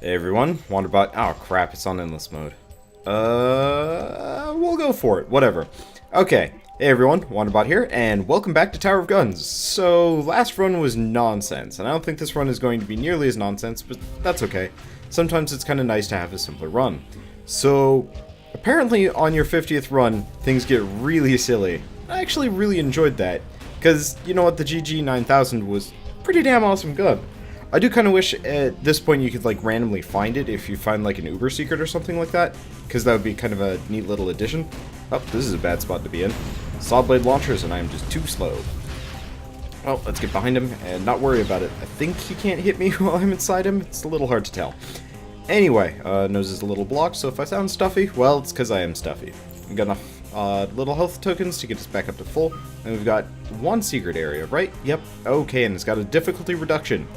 Hey everyone, Wanderbot. Oh crap, it's on endless mode. We'll go for it, whatever. Okay, hey everyone, Wanderbot here, and welcome back to Tower of Guns. So, last run was nonsense, and I don't think this run is going to be nearly as nonsense, but that's okay. Sometimes it's kind of nice to have a simpler run. So, apparently on your 50th run, things get really silly. I actually really enjoyed that, because, you know what, the GG 9000 was pretty damn awesome gun. I do kind of wish at this point you could like randomly find it if you find like an Uber secret or something like that, because that would be kind of a neat little addition. Oh, this is a bad spot to be in. Saw blade launchers and I am just too slow. Well, let's get behind him and not worry about it. I think he can't hit me while I'm inside him. It's a little hard to tell. Anyway, nose is a little blocked, so if I sound stuffy, well, it's because I am stuffy. We've got enough little health tokens to get us back up to full, and we've got one secret area, right? Yep, okay, and it's got a difficulty reduction.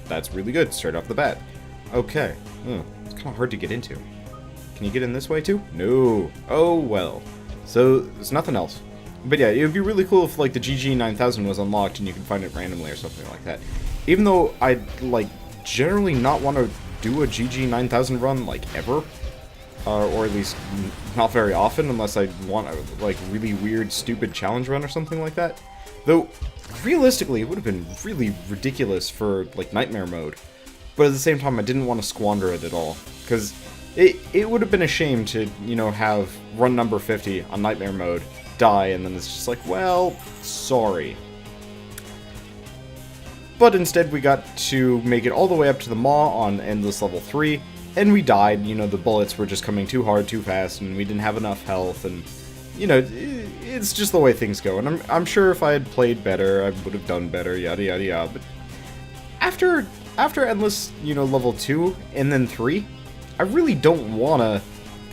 That's really good, straight off the bat. Okay. It's kind of hard to get into. Can you get in this way too? No. Oh well. So, there's nothing else. But yeah, it would be really cool if like the GG 9000 was unlocked and you can find it randomly or something like that. Even though I'd like generally not want to do a GG 9000 run like ever. Or at least not very often unless I want a like really weird stupid challenge run or something like that. Though, realistically, it would have been really ridiculous for, like, Nightmare mode. But at the same time, I didn't want to squander it at all. Because it would have been a shame to, you know, have run number 50 on Nightmare mode die, and then it's just like, well, sorry. But instead, we got to make it all the way up to the Maw on Endless Level 3, and we died. You know, the bullets were just coming too hard, too fast, and we didn't have enough health, and... you know, it's just the way things go, and I'm sure if I had played better, I would have done better, yada yada yada, but after Endless, you know, level 2, and then 3, I really don't wanna,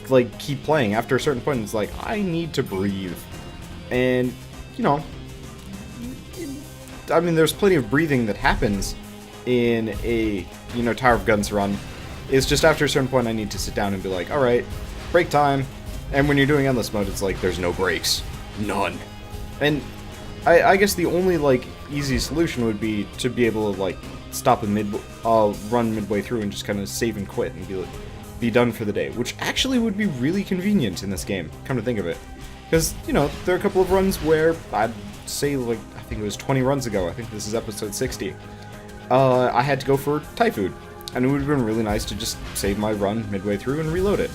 like, keep playing. After a certain point, it's like, I need to breathe, and, you know, I mean, there's plenty of breathing that happens in a, you know, Tower of Guns run. It's just after a certain point, I need to sit down and be like, alright, break time. And when you're doing endless mode, it's like, there's no breaks. None. And I guess the only, like, easy solution would be to be able to, like, stop a run midway through and just kind of save and quit and be done for the day. Which actually would be really convenient in this game, come to think of it. Because, you know, there are a couple of runs where, I'd say, like, I think it was 20 runs ago, I think this is episode 60, I had to go for Thai food. And it would have been really nice to just save my run midway through and reload it.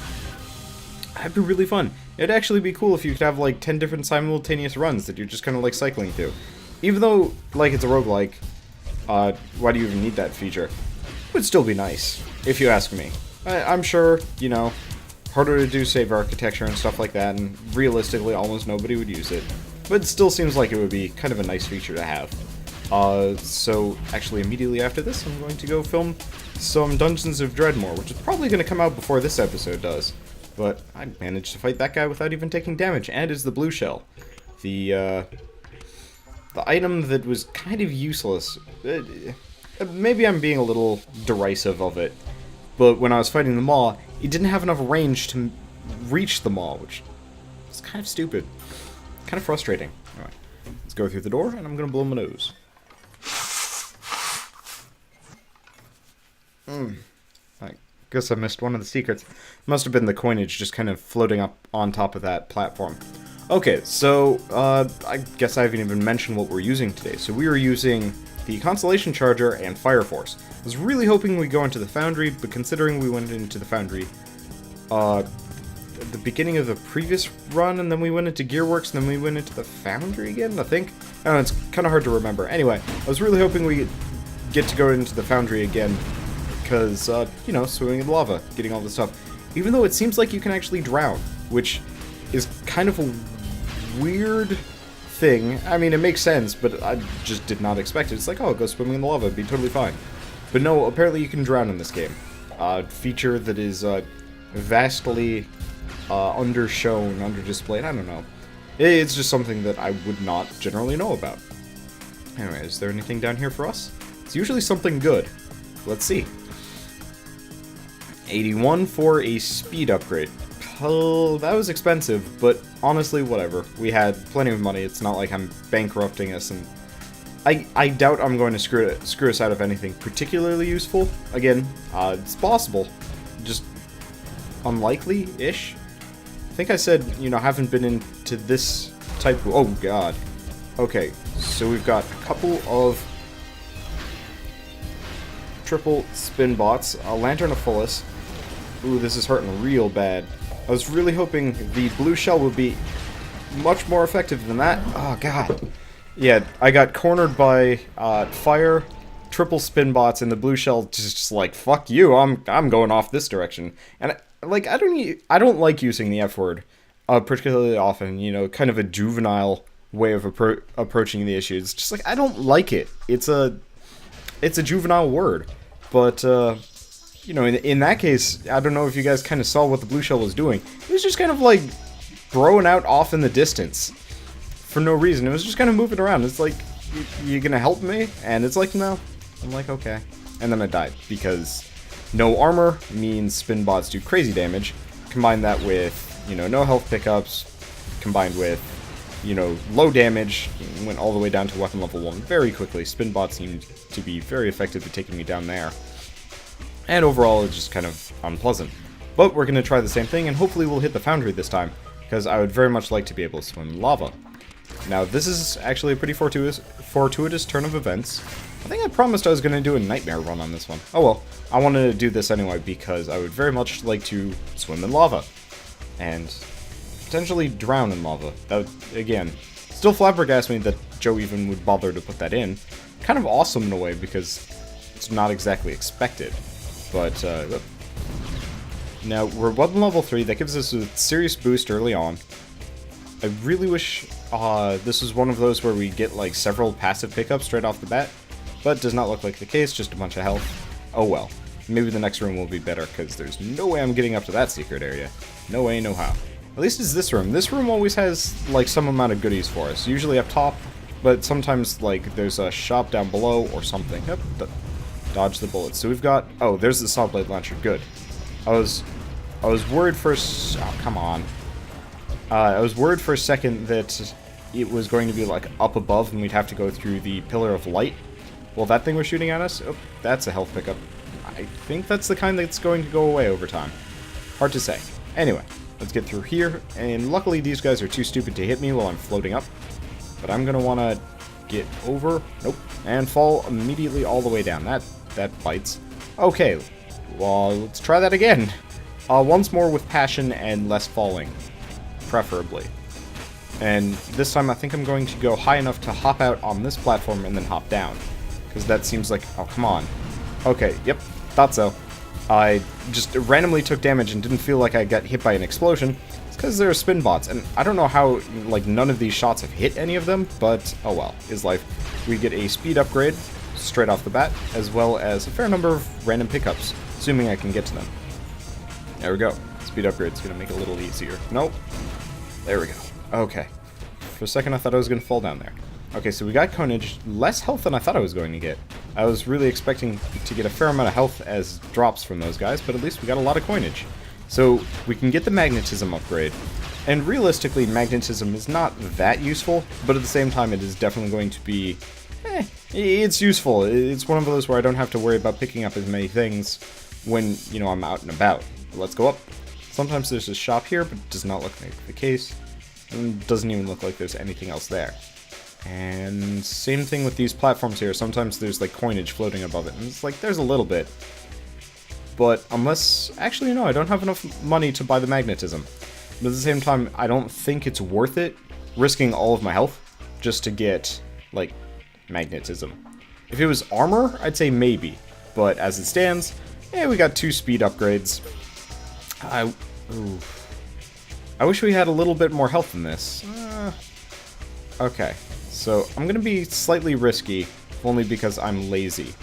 That'd be really fun. It'd actually be cool if you could have like 10 different simultaneous runs that you're just kind of like cycling through. Even though, like, it's a roguelike, why do you even need that feature? It would still be nice, if you ask me. I'm sure, you know, harder to do save architecture and stuff like that, and realistically almost nobody would use it. But it still seems like it would be kind of a nice feature to have. So actually immediately after this, I'm going to go film some Dungeons of Dreadmore, which is probably going to come out before this episode does. But I managed to fight that guy without even taking damage, and it's the blue shell. The item that was kind of useless. Maybe I'm being a little derisive of it, but when I was fighting the Maw, it didn't have enough range to reach the Maw, which is kind of stupid. Kind of frustrating. Alright, let's go through the door, and I'm gonna blow my nose. I guess I missed one of the secrets. Must have been the coinage just kind of floating up on top of that platform. Okay, so, I guess I haven't even mentioned what we're using today. So we are using the Constellation Charger and Fire Force. I was really hoping we'd go into the Foundry, but considering we went into the Foundry, at the beginning of the previous run, and then we went into Gearworks, and then we went into the Foundry again, I think? I don't know, it's kind of hard to remember. Anyway, I was really hoping we get to go into the Foundry again, because, you know, swimming in lava, getting all this stuff. Even though it seems like you can actually drown, which is kind of a weird thing. I mean, it makes sense, but I just did not expect it. It's like, oh, go swimming in the lava, it'd be totally fine. But no, apparently you can drown in this game. Feature that is, vastly, undershown, underdisplayed, I don't know. It's just something that I would not generally know about. Anyway, is there anything down here for us? It's usually something good. Let's see. 81 for a speed upgrade. Oh, that was expensive, but honestly, whatever. We had plenty of money. It's not like I'm bankrupting us and I doubt I'm going to screw us out of anything particularly useful. Again, it's possible. Just unlikely-ish. I think I said, you know, haven't been into this type of... Oh, God. Okay, so we've got a couple of triple spin bots, a Lantern of Fullus. Ooh, this is hurting real bad. I was really hoping the blue shell would be much more effective than that. Oh, God. Yeah, I got cornered by fire, triple spin bots, and the blue shell just like, fuck you, I'm going off this direction. And like, I don't like using the F word particularly often. You know, kind of a juvenile way of approaching the issue. It's just like, I don't like it. It's a juvenile word. But you know, in that case, I don't know if you guys kind of saw what the blue shell was doing. It was just kind of like throwing out off in the distance for no reason. It was just kind of moving around. It's like, you gonna help me? And it's like, no. I'm like, okay. And then I died, because no armor means spin bots do crazy damage. Combine that with, you know, no health pickups, combined with, you know, low damage, went all the way down to weapon level 1 very quickly. Spin bots seemed to be very effective at taking me down there. And overall, it's just kind of unpleasant. But we're gonna try the same thing, and hopefully we'll hit the foundry this time, because I would very much like to be able to swim in lava. Now, this is actually a pretty fortuitous turn of events. I think I promised I was going to do a nightmare run on this one. Oh well, I wanted to do this anyway because I would very much like to swim in lava. And potentially drown in lava. That would, again, still flabbergasts me that Joe even would bother to put that in. Kind of awesome in a way because it's not exactly expected. But, now, we're weapon level 3. That gives us a serious boost early on. I really wish this was one of those where we get like several passive pickups straight off the bat, but does not look like the case, just a bunch of health. Oh well. Maybe the next room will be better, because there's no way I'm getting up to that secret area. No way, no how. At least it's this room. This room always has like some amount of goodies for us, usually up top, but sometimes like there's a shop down below or something. Yep, dodge the bullets. So we've got, oh, there's the saw blade launcher, good. I was worried for oh, come on. I was worried for a second that it was going to be like up above and we'd have to go through the pillar of light. Well, that thing was shooting at us? Oh, that's a health pickup. I think that's the kind that's going to go away over time. Hard to say. Anyway, let's get through here, and luckily these guys are too stupid to hit me while I'm floating up. But I'm gonna wanna get over, nope, and fall immediately all the way down. That bites. Okay, well, let's try that again. Once more with passion and less falling. Preferably. And this time I think I'm going to go high enough to hop out on this platform and then hop down. Because that seems like... oh, come on. Okay, yep, thought so. I just randomly took damage and didn't feel like I got hit by an explosion. It's because there are spin bots, and I don't know how, like, none of these shots have hit any of them, but oh well, is life. We get a speed upgrade straight off the bat, as well as a fair number of random pickups, assuming I can get to them. There we go. Speed upgrade's gonna make it a little easier. Nope. There we go. Okay. For a second I thought I was gonna fall down there. Okay, so we got coinage. Less health than I thought I was going to get. I was really expecting to get a fair amount of health as drops from those guys, but at least we got a lot of coinage. So we can get the magnetism upgrade. And realistically, magnetism is not that useful, but at the same time it is definitely going to be... it's useful. It's one of those where I don't have to worry about picking up as many things when, you know, I'm out and about. Let's go up. Sometimes there's a shop here, but it does not look like the case. And it doesn't even look like there's anything else there. And same thing with these platforms here. Sometimes there's like coinage floating above it. And it's like, there's a little bit. But unless... actually, no, I don't have enough money to buy the magnetism. But at the same time, I don't think it's worth it risking all of my health just to get, like, magnetism. If it was armor, I'd say maybe. But as it stands, yeah, we got 2 speed upgrades. I wish we had a little bit more health in this. Okay, so I'm gonna be slightly risky, only because I'm lazy.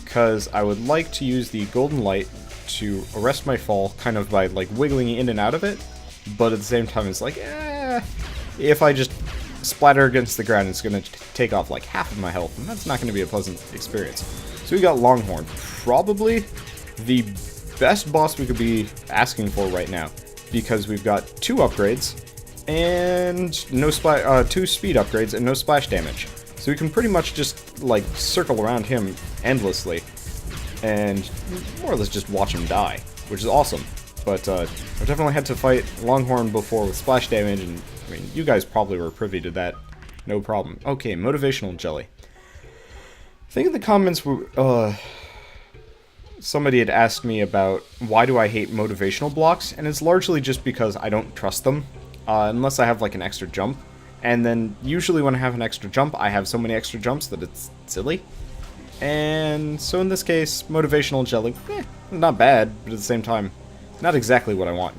Because I would like to use the golden light to arrest my fall, kind of by like wiggling in and out of it, but at the same time it's like, if I just splatter against the ground, it's gonna take off like half of my health, and that's not gonna be a pleasant experience. So we got Longhorn, probably the best boss we could be asking for right now, because we've got 2 upgrades, And no 2 speed upgrades and no splash damage. So we can pretty much just, like, circle around him endlessly. And more or less just watch him die, which is awesome. But I've definitely had to fight Longhorn before with splash damage, and I mean, you guys probably were privy to that. No problem. Okay, motivational jelly. I think in the comments, somebody had asked me about why do I hate motivational blocks, and it's largely just because I don't trust them, unless I have like an extra jump. And then usually when I have an extra jump, I have so many extra jumps that it's silly. And so in this case, motivational jelly, not bad, but at the same time, not exactly what I want.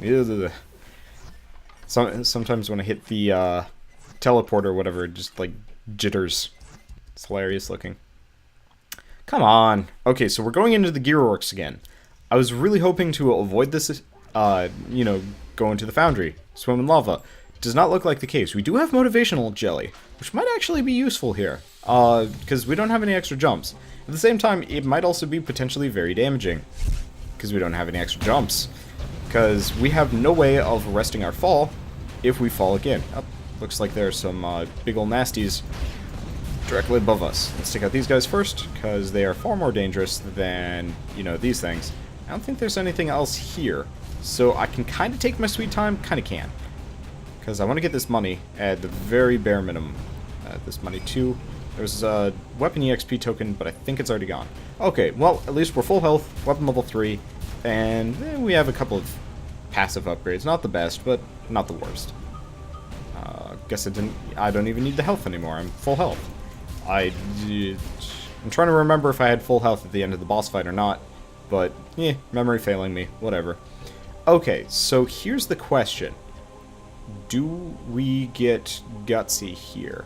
Sometimes when I hit the teleport or whatever, it just like jitters. It's hilarious looking. Come on. Okay, so we're going into the Gearworks again. I was really hoping to avoid this, you know, go into the foundry, swim in lava. Does not look like the case. We do have motivational jelly, which might actually be useful here, because we don't have any extra jumps. At the same time, it might also be potentially very damaging, because we don't have any extra jumps. Because we have no way of arresting our fall if we fall again. Oh, looks like there's some big ol' nasties directly above us. Let's take out these guys first, because they are far more dangerous than, you know, these things. I don't think there's anything else here, so I can kind of take my sweet time, kind of can. Because I want to get this money at the very bare minimum. This money too. There's a weapon EXP token, but I think it's already gone. Okay, well, at least we're full health, weapon level 3, and we have a couple of passive upgrades. Not the best, but not the worst. Guess I don't even need the health anymore. I'm full health. I'm trying to remember if I had full health at the end of the boss fight or not, but, memory failing me. Whatever. Okay, so here's the question. Do we get Gutsy here?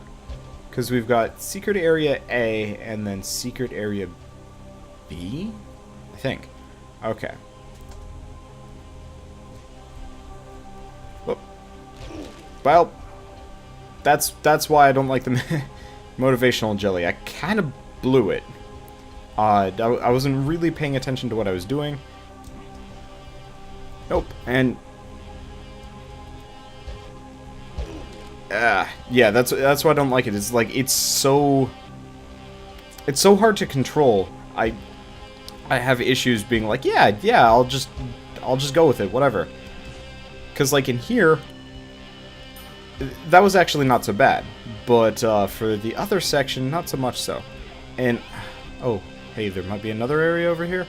Because we've got Secret Area A and then Secret Area B? I think. Okay. Whoop. Well, that's why I don't like the motivational jelly. I kind of blew it. I wasn't really paying attention to what I was doing. Nope. And yeah, that's why I don't like it. It's like it's so hard to control. I have issues being like, yeah, I'll just go with it, whatever. Cuz like in here that was actually not so bad, but for the other section not so much so. And oh, hey, there might be another area over here.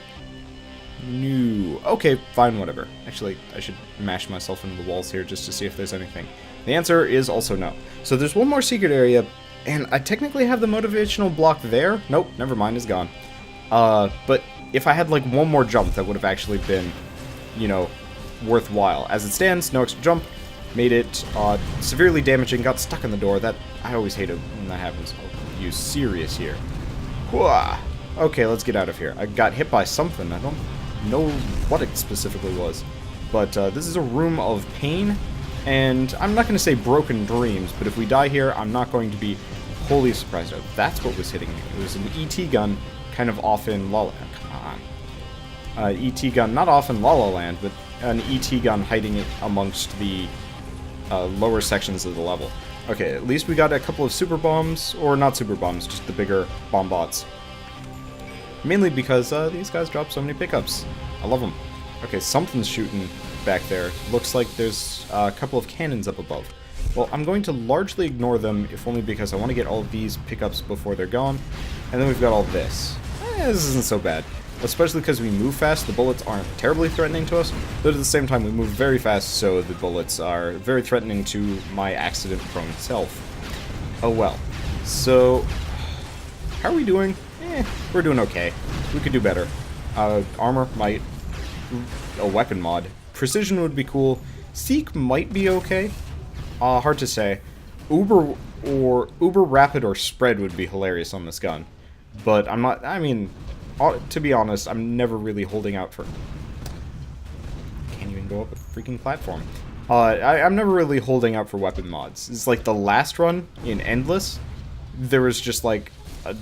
No. Okay, fine, whatever. Actually, I should mash myself into the walls here just to see if there's anything. The answer is also no. So there's one more secret area, and I technically have the motivational block there. Nope, never mind, it's gone. But if I had like one more jump, that would have actually been, you know, worthwhile. As it stands, no extra jump. Made it severely damaging, got stuck in the door. That I always hate it when that happens. I'll use serious here. Whoa. Okay, let's get out of here. I got hit by something. I don't know what it specifically was. But this is a room of pain. And I'm not going to say broken dreams, but if we die here, I'm not going to be wholly surprised. Oh, that's what was hitting me. It was an ET gun, kind of off in La La Land. Come on. ET gun, not off in La La Land, but an ET gun hiding it amongst the lower sections of the level. Okay, at least we got a couple of super bombs, or not super bombs, just the bigger bomb bots. Mainly because these guys drop so many pickups. I love them. Okay, something's shooting back there. Looks like there's a couple of cannons up above. Well, I'm going to largely ignore them, if only because I want to get all of these pickups before they're gone. And then we've got all this. This isn't so bad. Especially because we move fast, the bullets aren't terribly threatening to us, but at the same time we move very fast, so the bullets are very threatening to my accident-prone self. Oh well. So, how are we doing? We're doing okay. We could do better. Armor, might. A weapon mod. Precision would be cool. Seek might be okay. Hard to say. Uber rapid or spread would be hilarious on this gun. But I'm not, I mean, to be honest, I'm never really holding out for... Can't even go up a freaking platform. I'm never really holding out for weapon mods. It's like the last run in Endless, there was just like a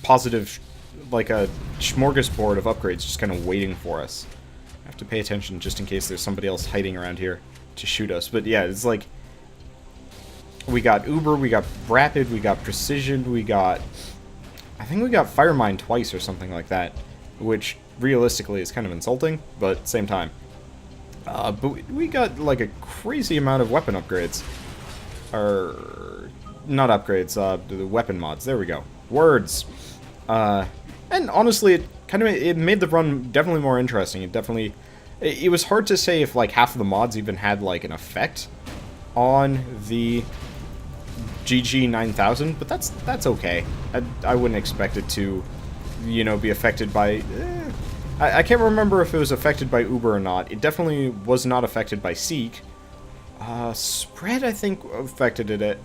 positive, like a smorgasbord of upgrades just kind of waiting for us. I have to pay attention just in case there's somebody else hiding around here to shoot us. But yeah, it's like, We got Uber, we got Rapid, we got Precision, we got... I think we got Fire Mine twice or something like that, which realistically is kind of insulting, but same time. But we got like a crazy amount of weapon upgrades. Or... not upgrades, the weapon mods. There we go. Words. And honestly, it made the run definitely more interesting. It was hard to say if like half of the mods even had like an effect on the GG 9000, but that's okay. I wouldn't expect it to, you know, be affected by... I can't remember if it was affected by Uber or not. It definitely was not affected by Seek. Spread, I think, affected it.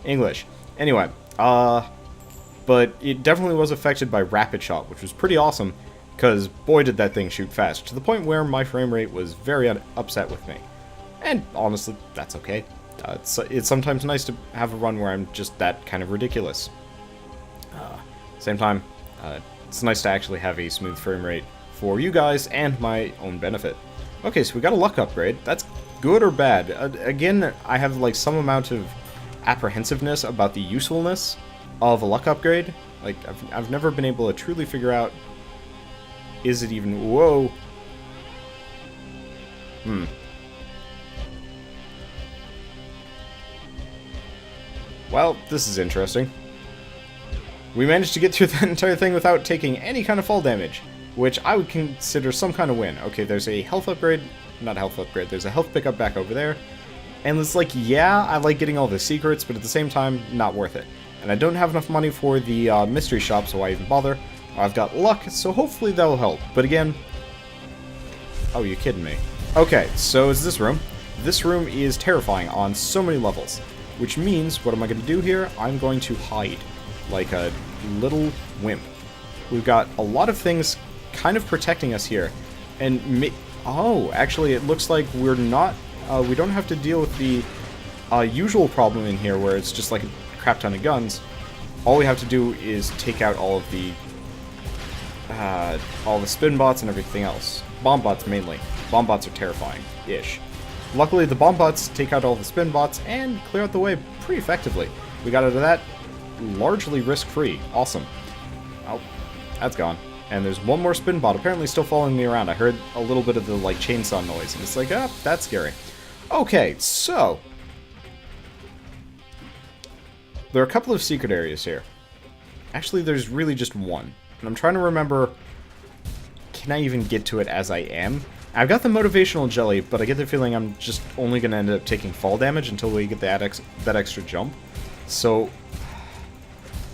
English. Anyway, but it definitely was affected by Rapid Shot, which was pretty awesome, because boy did that thing shoot fast, to the point where my frame rate was very upset with me. And honestly, that's okay. It's sometimes nice to have a run where I'm just that kind of ridiculous. Same time, it's nice to actually have a smooth frame rate for you guys and my own benefit. Okay, so we got a luck upgrade. That's good or bad? Again, I have like some amount of apprehensiveness about the usefulness of a luck upgrade. Like, I've never been able to truly figure out, is it even... Whoa! Well, this is interesting. We managed to get through that entire thing without taking any kind of fall damage, which I would consider some kind of win. Okay, there's a health upgrade. Not health upgrade, there's a health pickup back over there. And it's like, yeah, I like getting all the secrets, but at the same time, not worth it. And I don't have enough money for the mystery shop, so why even bother? I've got luck, so hopefully that'll help. But again... Oh, you kidding me? Okay, so is this room. This room is terrifying on so many levels. Which means, what am I going to do here? I'm going to hide. Like a little wimp. We've got a lot of things kind of protecting us here. And oh, actually it looks like we're not... we don't have to deal with the usual problem in here where it's just like a crap ton of guns. All we have to do is take out all the spin bots and everything else. Bomb bots mainly. Bomb bots are terrifying-ish. Luckily, the bomb bots take out all the spin bots and clear out the way pretty effectively. We got out of that largely risk-free. Awesome. Oh, that's gone. And there's one more spin bot apparently still following me around. I heard a little bit of the like chainsaw noise, and it's like, ah, that's scary. Okay, so there are a couple of secret areas here. Actually, there's really just one. And I'm trying to remember, can I even get to it as I am? I've got the motivational jelly, but I get the feeling I'm just only going to end up taking fall damage until we get that extra jump. So,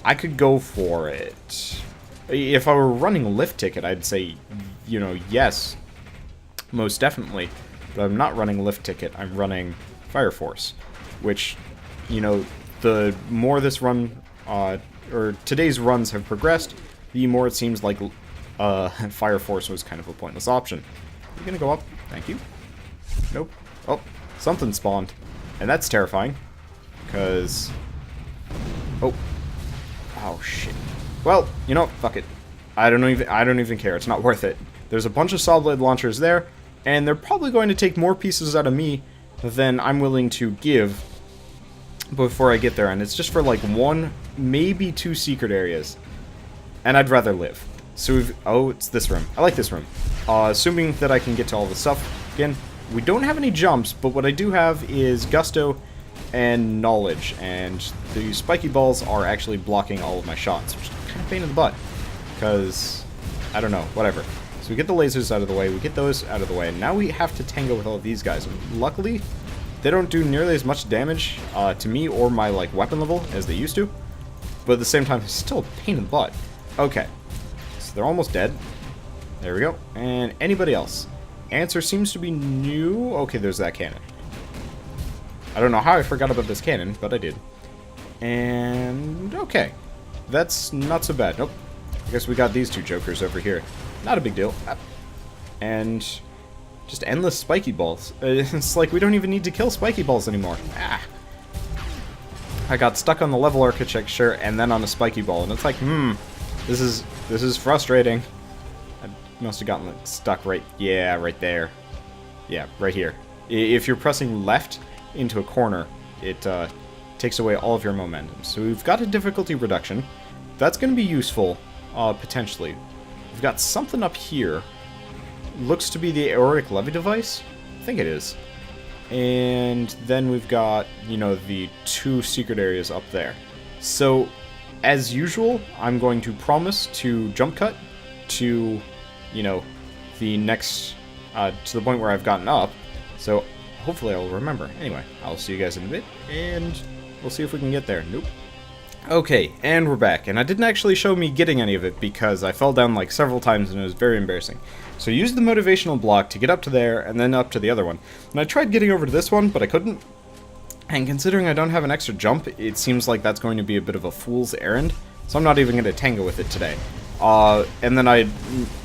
I could go for it. If I were running lift ticket, I'd say, you know, yes, most definitely. But I'm not running lift ticket, I'm running Fire Force. Which, you know, the more this run, or today's runs have progressed, the more it seems like Fire Force was kind of a pointless option. You gonna go up? Thank you. Nope. Oh, something spawned. And that's terrifying. Because... Oh. Oh, shit. Well, you know, fuck it. I don't even care. It's not worth it. There's a bunch of saw blade launchers there, and they're probably going to take more pieces out of me than I'm willing to give before I get there. And it's just for like one, maybe two secret areas. And I'd rather live. So we've... Oh, it's this room. I like this room. Assuming that I can get to all the stuff. Again, we don't have any jumps, but what I do have is Gusto and Knowledge. And the spiky balls are actually blocking all of my shots, which is kind of a pain in the butt. Because, I don't know, whatever. So we get the lasers out of the way, we get those out of the way, and now we have to tango with all of these guys. And luckily, they don't do nearly as much damage to me or my like weapon level as they used to. But at the same time, it's still a pain in the butt. Okay. So they're almost dead. There we go. And anybody else? Answer seems to be new. Okay, there's that cannon. I don't know how I forgot about this cannon, but I did. And okay. That's not so bad. Nope. I guess we got these two jokers over here. Not a big deal. And just endless spiky balls. It's like we don't even need to kill spiky balls anymore. Ah. I got stuck on the level architecture and then on a spiky ball, and it's like, this is frustrating. I must have gotten like, stuck right there. Yeah, right here. If you're pressing left into a corner, it takes away all of your momentum. So we've got a difficulty reduction. That's going to be useful, potentially. We've got something up here. Looks to be the aortic levy device. I think it is. And then we've got, you know, the 2 secret areas up there. So, as usual, I'm going to promise to jump cut to, you know, the next, to the point where I've gotten up. So, hopefully I'll remember. Anyway, I'll see you guys in a bit, and we'll see if we can get there. Nope. Okay, and we're back, and I didn't actually show me getting any of it because I fell down like several times and it was very embarrassing. So I used the motivational block to get up to there and then up to the other one. And I tried getting over to this one, but I couldn't. And considering I don't have an extra jump, it seems like that's going to be a bit of a fool's errand. So I'm not even going to tango with it today. And then I,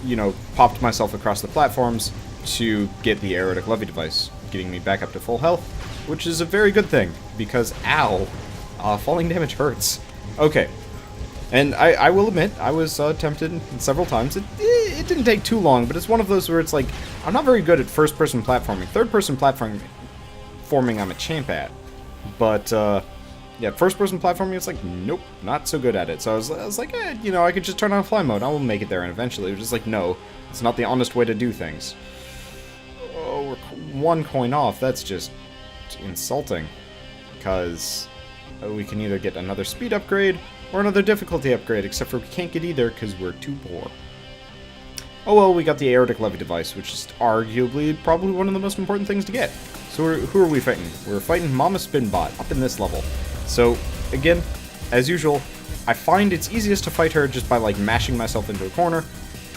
you know, popped myself across the platforms to get the aortic levy device, getting me back up to full health, which is a very good thing because, ow, falling damage hurts. Okay, and I will admit, I was tempted several times. It didn't take too long, but it's one of those where it's like, I'm not very good at first-person platforming. Third-person platforming I'm a champ at. But, yeah, first-person platforming, it's like, nope, not so good at it. So I was like, you know, I could just turn on fly mode. I will make it there, and eventually it was just like, no, it's not the honest way to do things. Oh, we're 1 coin off. That's just insulting. Because we can either get another speed upgrade or another difficulty upgrade, except for we can't get either because we're too poor. Oh well, we got the aortic levy device, which is arguably probably one of the most important things to get. So who are we fighting? We're fighting Mama Spinbot up in this level. So again, as usual, I find it's easiest to fight her just by like mashing myself into a corner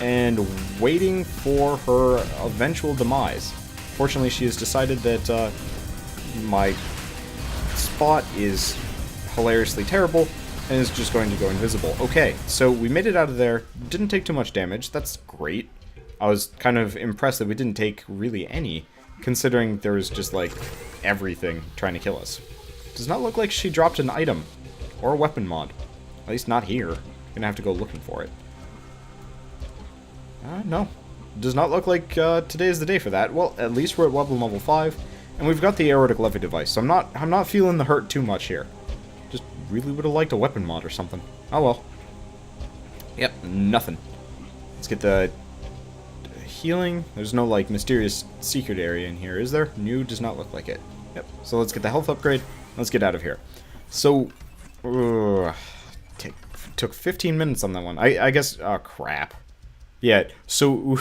and waiting for her eventual demise. Fortunately, she has decided that my spot is hilariously terrible and is just going to go invisible. Okay, so we made it out of there. Didn't take too much damage. That's great. I was kind of impressed that we didn't take really any, considering there was just like everything trying to kill us. Does not look like she dropped an item or a weapon mod. At least not here. Gonna have to go looking for it. No. Does not look like today is the day for that. Well, at least we're at level 5. And we've got the aortic levy device, so I'm not feeling the hurt too much here. Just really would have liked a weapon mod or something. Oh well. Yep, nothing. Let's get the healing. There's no like mysterious secret area in here, is there? New does not look like it. Yep. So let's get the health upgrade. Let's get out of here. So, took 15 minutes on that one. I guess. Oh crap. Yeah. So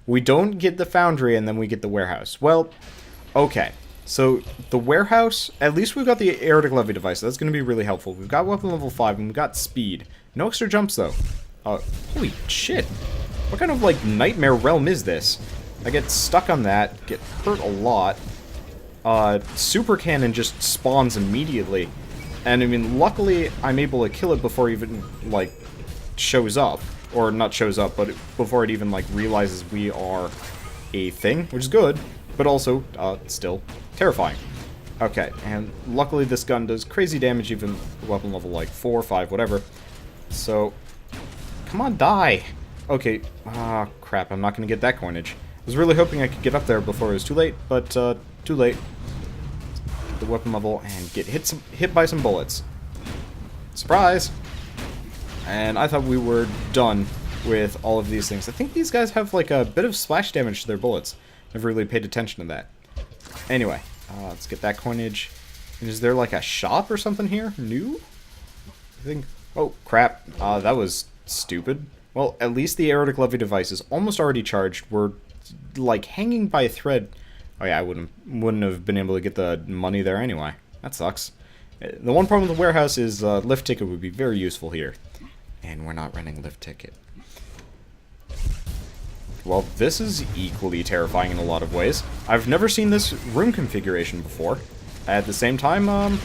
we don't get the foundry and then we get the warehouse. Well. Okay, so the warehouse, at least we've got the aortic levy device, so that's going to be really helpful. We've got weapon level 5, and we've got speed. No extra jumps, though. Holy shit. What kind of, like, nightmare realm is this? I get stuck on that, get hurt a lot. Super Cannon just spawns immediately. And, I mean, luckily, I'm able to kill it before it even, like, shows up. Or not shows up, but before it even, like, realizes we are a thing, which is good. But also, still, terrifying. Okay, and luckily this gun does crazy damage even weapon level like 4 or 5, whatever. So, come on, die! Okay, crap, I'm not gonna get that coinage. I was really hoping I could get up there before it was too late, but, too late. Get the weapon level and get hit by some bullets. Surprise! And I thought we were done with all of these things. I think these guys have like a bit of splash damage to their bullets. Never really paid attention to that. Anyway, let's get that coinage. And is there like a shop or something here? New? I think. Oh, crap. That was stupid. Well, at least the aortic levy device is almost already charged. We're like hanging by a thread. Oh yeah, I wouldn't have been able to get the money there anyway. That sucks. The one problem with the warehouse is lift ticket would be very useful here. And we're not running lift ticket. Well, this is equally terrifying in a lot of ways. I've never seen this room configuration before. At the same time,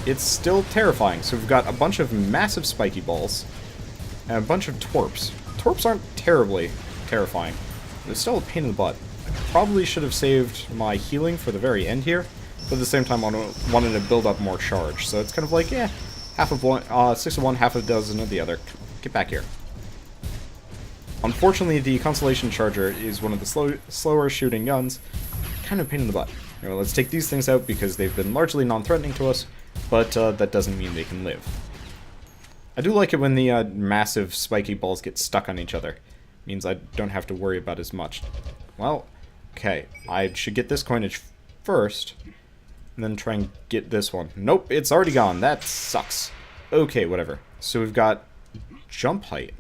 it's still terrifying. So we've got a bunch of massive spiky balls, and a bunch of twerps. Twerps aren't terribly terrifying. They're still a pain in the butt. I probably should have saved my healing for the very end here, but at the same time I wanted to build up more charge. So it's kind of like, yeah, half of one, 6 of one, half a dozen of the other. Get back here. Unfortunately, the Constellation Charger is one of the slower shooting guns. kind of a pain in the butt. Anyway, let's take these things out because they've been largely non-threatening to us, but that doesn't mean they can live. I do like it when the massive spiky balls get stuck on each other. It means I don't have to worry about as much. Well, okay, I should get this coinage first, and then try and get this one. Nope, it's already gone. That sucks. Okay, whatever. So we've got jump height.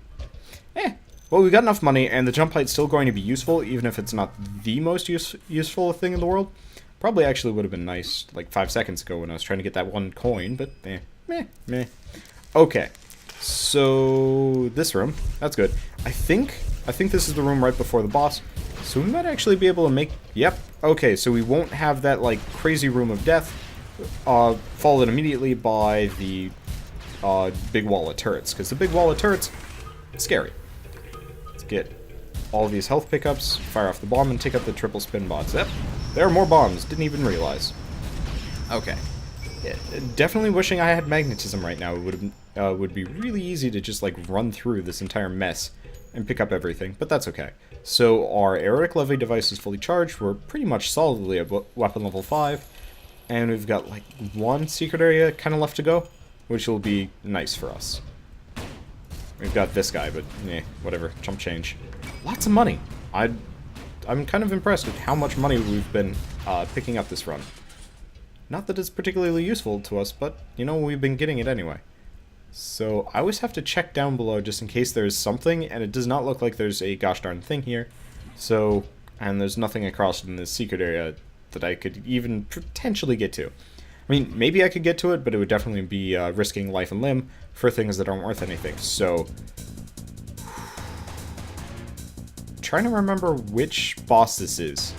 Well, we've got enough money, and the jump height's still going to be useful, even if it's not the most useful thing in the world. Probably actually would have been nice, like 5 seconds ago when I was trying to get that one coin, but meh. Okay, so this room, that's good. I think this is the room right before the boss, so we might actually be able to make, yep, okay, so we won't have that, like, crazy room of death, followed immediately by the, big wall of turrets, because the big wall of turrets, scary. Get all these health pickups, fire off the bomb, and take up the triple spin bots. Yep, there are more bombs. Didn't even realize. Okay. Yeah, definitely wishing I had magnetism right now. It would be really easy to just like run through this entire mess and pick up everything, but that's okay. So our aerotic levy device is fully charged. We're pretty much solidly at weapon level 5, and we've got like one secret area kind of left to go, which will be nice for us. We've got this guy, but whatever. Chump change. Lots of money. I'm kind of impressed with how much money we've been picking up this run. Not that it's particularly useful to us, but, you know, we've been getting it anyway. So I always have to check down below just in case there's something, and it does not look like there's a gosh darn thing here. So, and there's nothing across in this secret area that I could even potentially get to. I mean, maybe I could get to it, but it would definitely be risking life and limb for things that aren't worth anything. So, trying to remember which boss this is.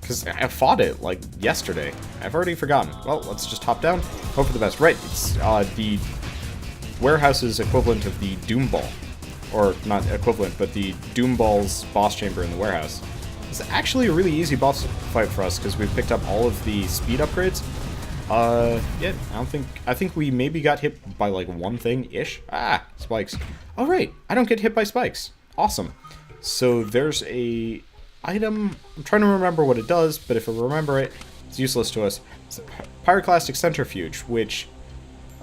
Because I fought it, like, yesterday. I've already forgotten. Well, let's just hop down. Hope for the best. Right, it's the warehouse's equivalent of the Doom Ball. Or, not equivalent, but the Doom Ball's boss chamber in the warehouse. It's actually a really easy boss fight for us, because we've picked up all of the speed upgrades. Yeah, I think we maybe got hit by, like, one thing-ish. Ah, spikes. Oh, right, I don't get hit by spikes. Awesome. So there's a item, I'm trying to remember what it does, but if I remember it, it's useless to us. It's a pyroclastic centrifuge, which,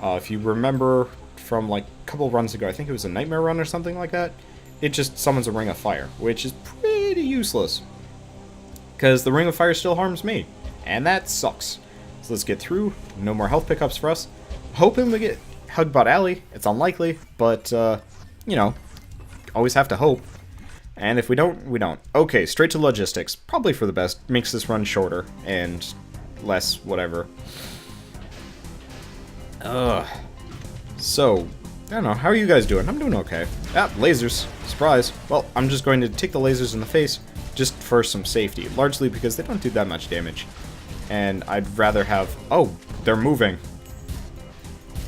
if you remember from, like, a couple runs ago, I think it was a nightmare run or something like that, it just summons a ring of fire, which is pretty useless. Because the ring of fire still harms me, and that sucks. So let's get through. No more health pickups for us. Hoping we get Hugbot Alley. It's unlikely, but, you know, always have to hope. And if we don't, we don't. Okay, straight to logistics. Probably for the best. Makes this run shorter and less whatever. So, I don't know. How are you guys doing? I'm doing okay. Ah, lasers. Surprise. Well, I'm just going to take the lasers in the face just for some safety. Largely because they don't do that much damage. And I'd rather have... Oh, they're moving.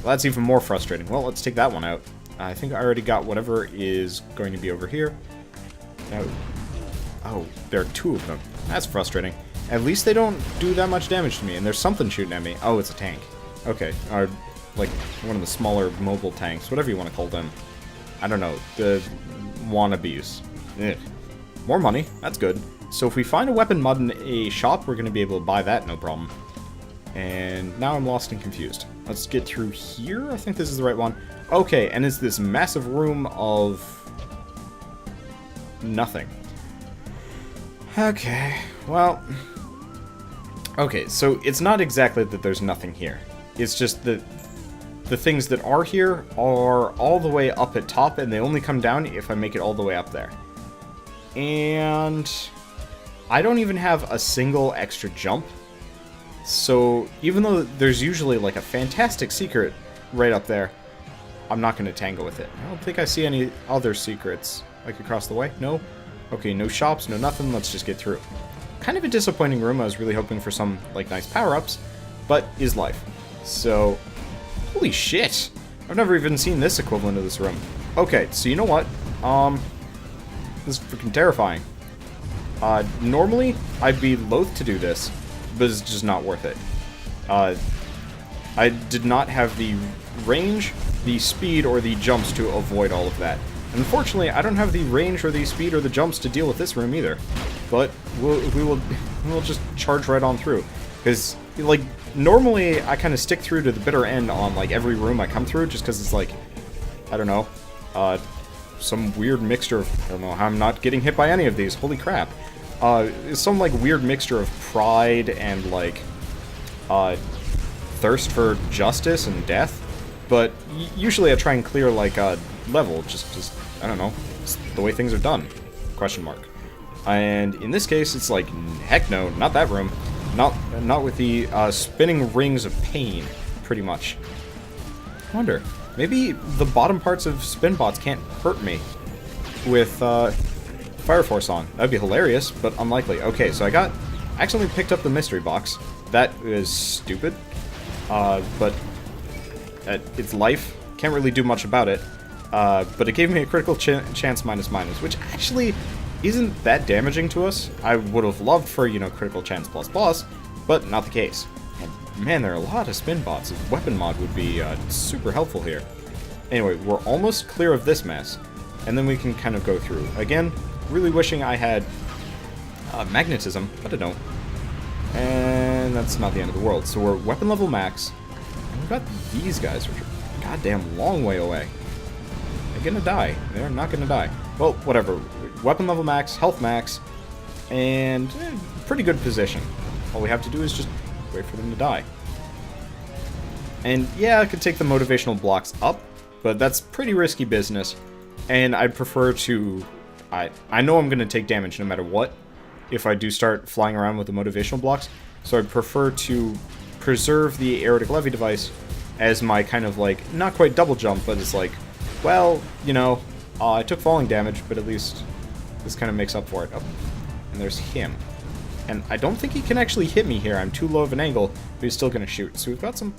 Well, that's even more frustrating. Well, let's take that one out. I think I already got whatever is going to be over here. Oh, there are two of them. That's frustrating. At least they don't do that much damage to me, and there's something shooting at me. Oh, it's a tank. Okay, or like one of the smaller mobile tanks, whatever you want to call them. I don't know, the wannabes. Ugh. More money, that's good. So if we find a weapon mod in a shop, we're going to be able to buy that, no problem. And now I'm lost and confused. Let's get through here. I think this is the right one. Okay, and it's this massive room of... nothing. Okay, well... Okay, so it's not exactly that there's nothing here. It's just that the things that are here are all the way up at top, and they only come down if I make it all the way up there. And... I don't even have a single extra jump. So, even though there's usually like a fantastic secret right up there, I'm not going to tango with it. I don't think I see any other secrets. Like across the way? No? Okay, no shops, no nothing, let's just get through. Kind of a disappointing room, I was really hoping for some, like, nice power-ups, but is life. So, holy shit! I've never even seen this equivalent of this room. Okay, so you know what? This is freaking terrifying. Normally, I'd be loath to do this, but it's just not worth it. I did not have the range, the speed, or the jumps to avoid all of that. Unfortunately, I don't have the range or the speed or the jumps to deal with this room either. But we will and we'll just charge right on through. Because, like, normally I kind of stick through to the bitter end on, like, every room I come through, just because it's, like, I don't know, some weird mixture of, I don't know how I'm not getting hit by any of these, holy crap. It's some, like, weird mixture of pride and, like, thirst for justice and death. But usually I try and clear, like, a level, just I don't know, it's the way things are done, question mark. And in this case, it's like, heck no, not that room. Not with the spinning rings of pain, pretty much. I wonder, maybe the bottom parts of spin bots can't hurt me with Fire Force on. That'd be hilarious, but unlikely. Okay, so I accidentally picked up the mystery box. That is stupid, but it's life. Can't really do much about it. But it gave me a critical chance minus, which actually isn't that damaging to us. I would have loved for, you know, critical chance plus, but not the case. And man, there are a lot of spin bots. A weapon mod would be super helpful here. Anyway, we're almost clear of this mess, and then we can kind of go through. Again, really wishing I had magnetism, but I don't. And that's not the end of the world. So we're weapon level max, and we've got these guys, which are a goddamn long way away. They're gonna die. They're not gonna die. Well, whatever. Weapon level max, health max, and pretty good position. All we have to do is just wait for them to die. And yeah, I could take the motivational blocks up, but that's pretty risky business. And I'd prefer to... I know I'm going to take damage no matter what if I do start flying around with the motivational blocks, so I'd prefer to preserve the aerotic levy device as my kind of, like, not quite double jump, but it's like, well, you know, I took falling damage, but at least this kind of makes up for it. Oh, and there's him. And I don't think he can actually hit me here. I'm too low of an angle, but he's still going to shoot. So we've got some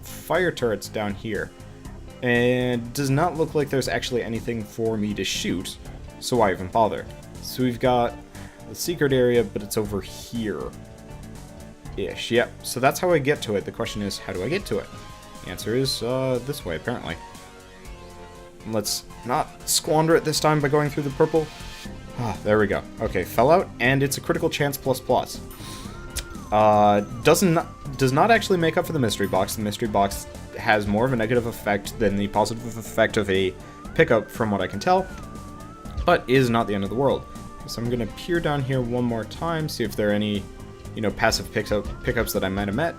fire turrets down here. And it does not look like there's actually anything for me to shoot, so why even bother? So we've got the secret area, but it's over here. Ish, yep. So that's how I get to it. The question is, how do I get to it? The answer is this way, apparently. Let's not squander it this time by going through the purple. Ah, there we go. Okay, fell out, and it's a critical chance plus. Does not actually make up for the mystery box. The mystery box has more of a negative effect than the positive effect of a pickup, from what I can tell, but is not the end of the world. So I'm gonna peer down here one more time, see if there are any, you know, passive pickups that I might have met.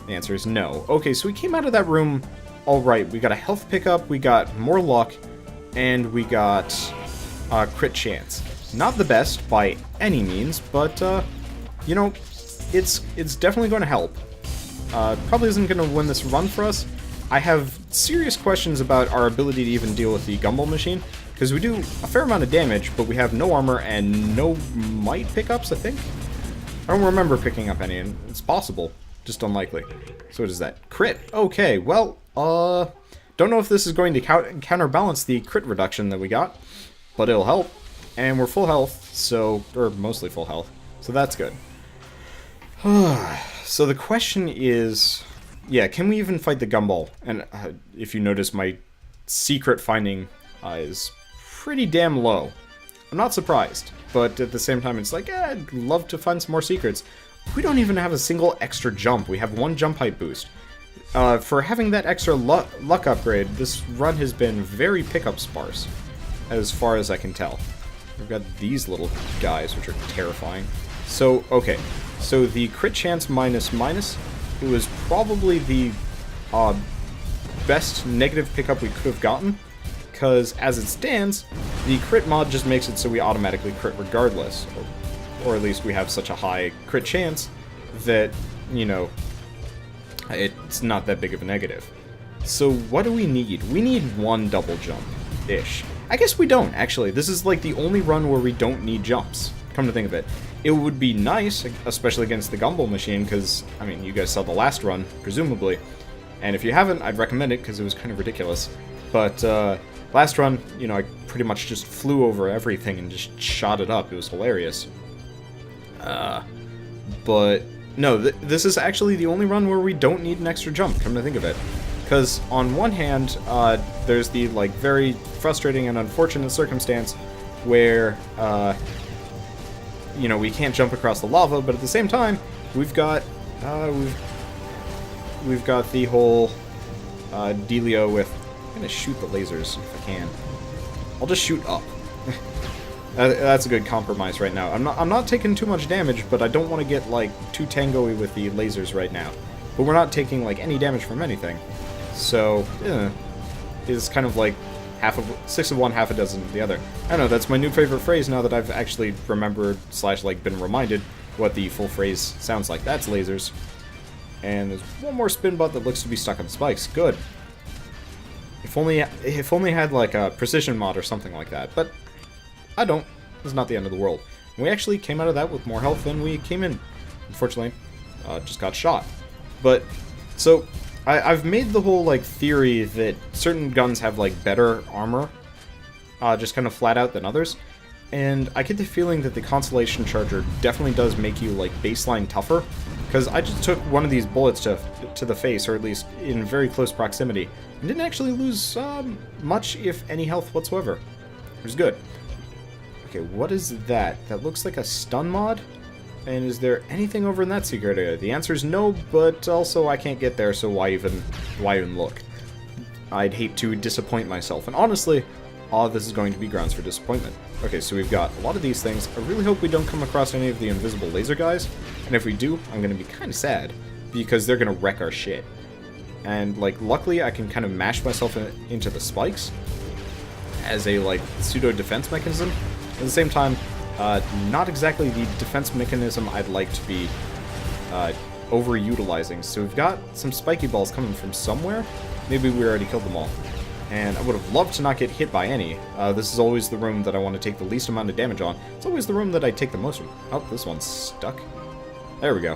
The answer is no. Okay, so we came out of that room alright. We got a health pickup, we got more luck, and we got crit chance. Not the best by any means, but you know, it's definitely going to help. Probably isn't going to win this run for us. I have serious questions about our ability to even deal with the gumball machine, because we do a fair amount of damage, but we have no armor and no might pickups, I think. I don't remember picking up any, and it's possible, just unlikely. So what is that? Crit. Okay, well, don't know if this is going to counterbalance the crit reduction that we got, but it'll help. And we're full health, so, or mostly full health, so that's good. So the question is, yeah, can we even fight the gumball? And if you notice, my secret finding is pretty damn low. I'm not surprised, but at the same time, it's like, I'd love to find some more secrets. We don't even have a single extra jump. We have one jump height boost. For having that extra luck upgrade, this run has been very pickup sparse, as far as I can tell. We've got these little guys, which are terrifying. So, okay. So the crit chance minus, it was probably the best negative pickup we could have gotten, because as it stands, the crit mod just makes it so we automatically crit regardless. Or at least we have such a high crit chance that, you know, it's not that big of a negative. So what do we need? We need one double jump-ish. I guess we don't, actually. This is like the only run where we don't need jumps, come to think of it. It would be nice, especially against the gumball machine, because, I mean, you guys saw the last run, presumably. And if you haven't, I'd recommend it, because it was kind of ridiculous. But, last run, you know, I pretty much just flew over everything and just shot it up. It was hilarious. But, no, this is actually the only run where we don't need an extra jump, come to think of it. Because, on one hand, there's the, like, very frustrating and unfortunate circumstance where, you know, we can't jump across the lava, but at the same time, we've got we've got the whole dealio with. I'm gonna shoot the lasers if I can. I'll just shoot up. That's a good compromise right now. I'm not taking too much damage, but I don't want to get like too tango-y with the lasers right now. But we're not taking like any damage from anything, so it's kind of like 6 of one, half a dozen of the other. I don't know. That's my new favorite phrase now that I've actually remembered / like been reminded what the full phrase sounds like. That's lasers. And there's one more spin butt that looks to be stuck on the spikes. Good. If only I had like a precision mod or something like that, but I don't. It's not the end of the world. We actually came out of that with more health than we came in. Unfortunately, just got shot. But so I've made the whole like theory that certain guns have like better armor, just kind of flat out than others, and I get the feeling that the Constellation Charger definitely does make you like baseline tougher. Because I just took one of these bullets to the face, or at least in very close proximity, and didn't actually lose much, if any, health whatsoever. It was good. Okay, what is that? That looks like a stun mod? And is there anything over in that secret area? The answer is no, but also I can't get there, so why even look? I'd hate to disappoint myself, and honestly, this is going to be grounds for disappointment. Okay, so we've got a lot of these things. I really hope we don't come across any of the invisible laser guys, and if we do, I'm going to be kind of sad, because they're going to wreck our shit. And, like, luckily I can kind of mash myself into the spikes as a, like, pseudo-defense mechanism. At the same time, not exactly the defense mechanism I'd like to be overutilizing. So we've got some spiky balls coming from somewhere. Maybe we already killed them all. And I would have loved to not get hit by any. This is always the room that I want to take the least amount of damage on. It's always the room that I take the most from. Oh, this one's stuck. There we go.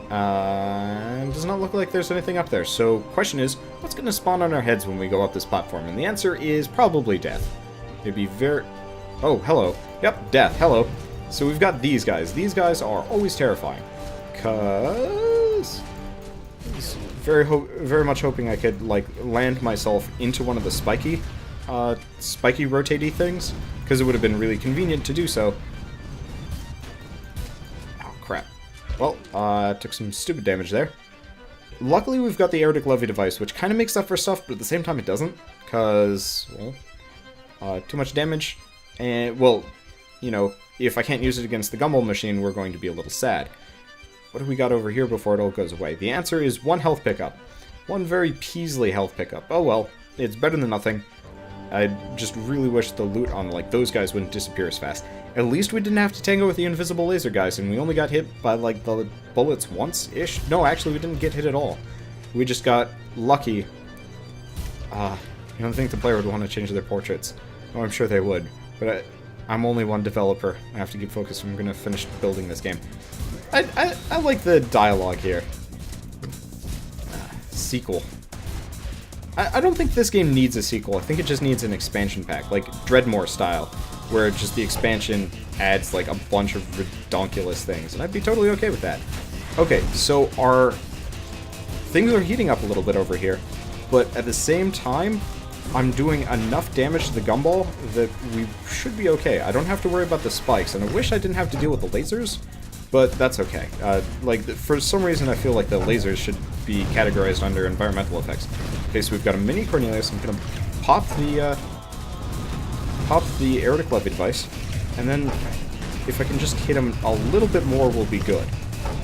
Does not look like there's anything up there. So, question is, what's going to spawn on our heads when we go up this platform? And the answer is probably death. It'd be very... Oh, hello. Yep, death. Hello. So we've got these guys. These guys are always terrifying. Because... Very much hoping I could, like, land myself into one of the spiky rotatey things, because it would have been really convenient to do so. Oh, crap. Well, took some stupid damage there. Luckily, we've got the aerotic levy device, which kind of makes up for stuff, but at the same time it doesn't, because, well, too much damage, and, well, you know, if I can't use it against the gumball machine, we're going to be a little sad. What do we got over here before it all goes away? The answer is one health pickup. One very Peaslee health pickup. Oh well, it's better than nothing. I just really wish the loot on, like, those guys wouldn't disappear as fast. At least we didn't have to tango with the invisible laser guys, and we only got hit by, like, the bullets once-ish. No, actually, we didn't get hit at all. We just got lucky. You don't think the player would want to change their portraits? Oh, I'm sure they would. But I'm only one developer. I have to get focused if I'm going to finish building this game. I like the dialogue here. Sequel. I don't think this game needs a sequel. I think it just needs an expansion pack, like Dreadmore style, where just the expansion adds like a bunch of redonkulous things, and I'd be totally okay with that. Okay, so our things are heating up a little bit over here, but at the same time, I'm doing enough damage to the gumball that we should be okay. I don't have to worry about the spikes, and I wish I didn't have to deal with the lasers. But that's okay. Like, for some reason I feel like the lasers should be categorized under environmental effects. Okay, so we've got a mini Cornelius. I'm gonna pop the aerotic levy device, and then if I can just hit him a little bit more, we'll be good.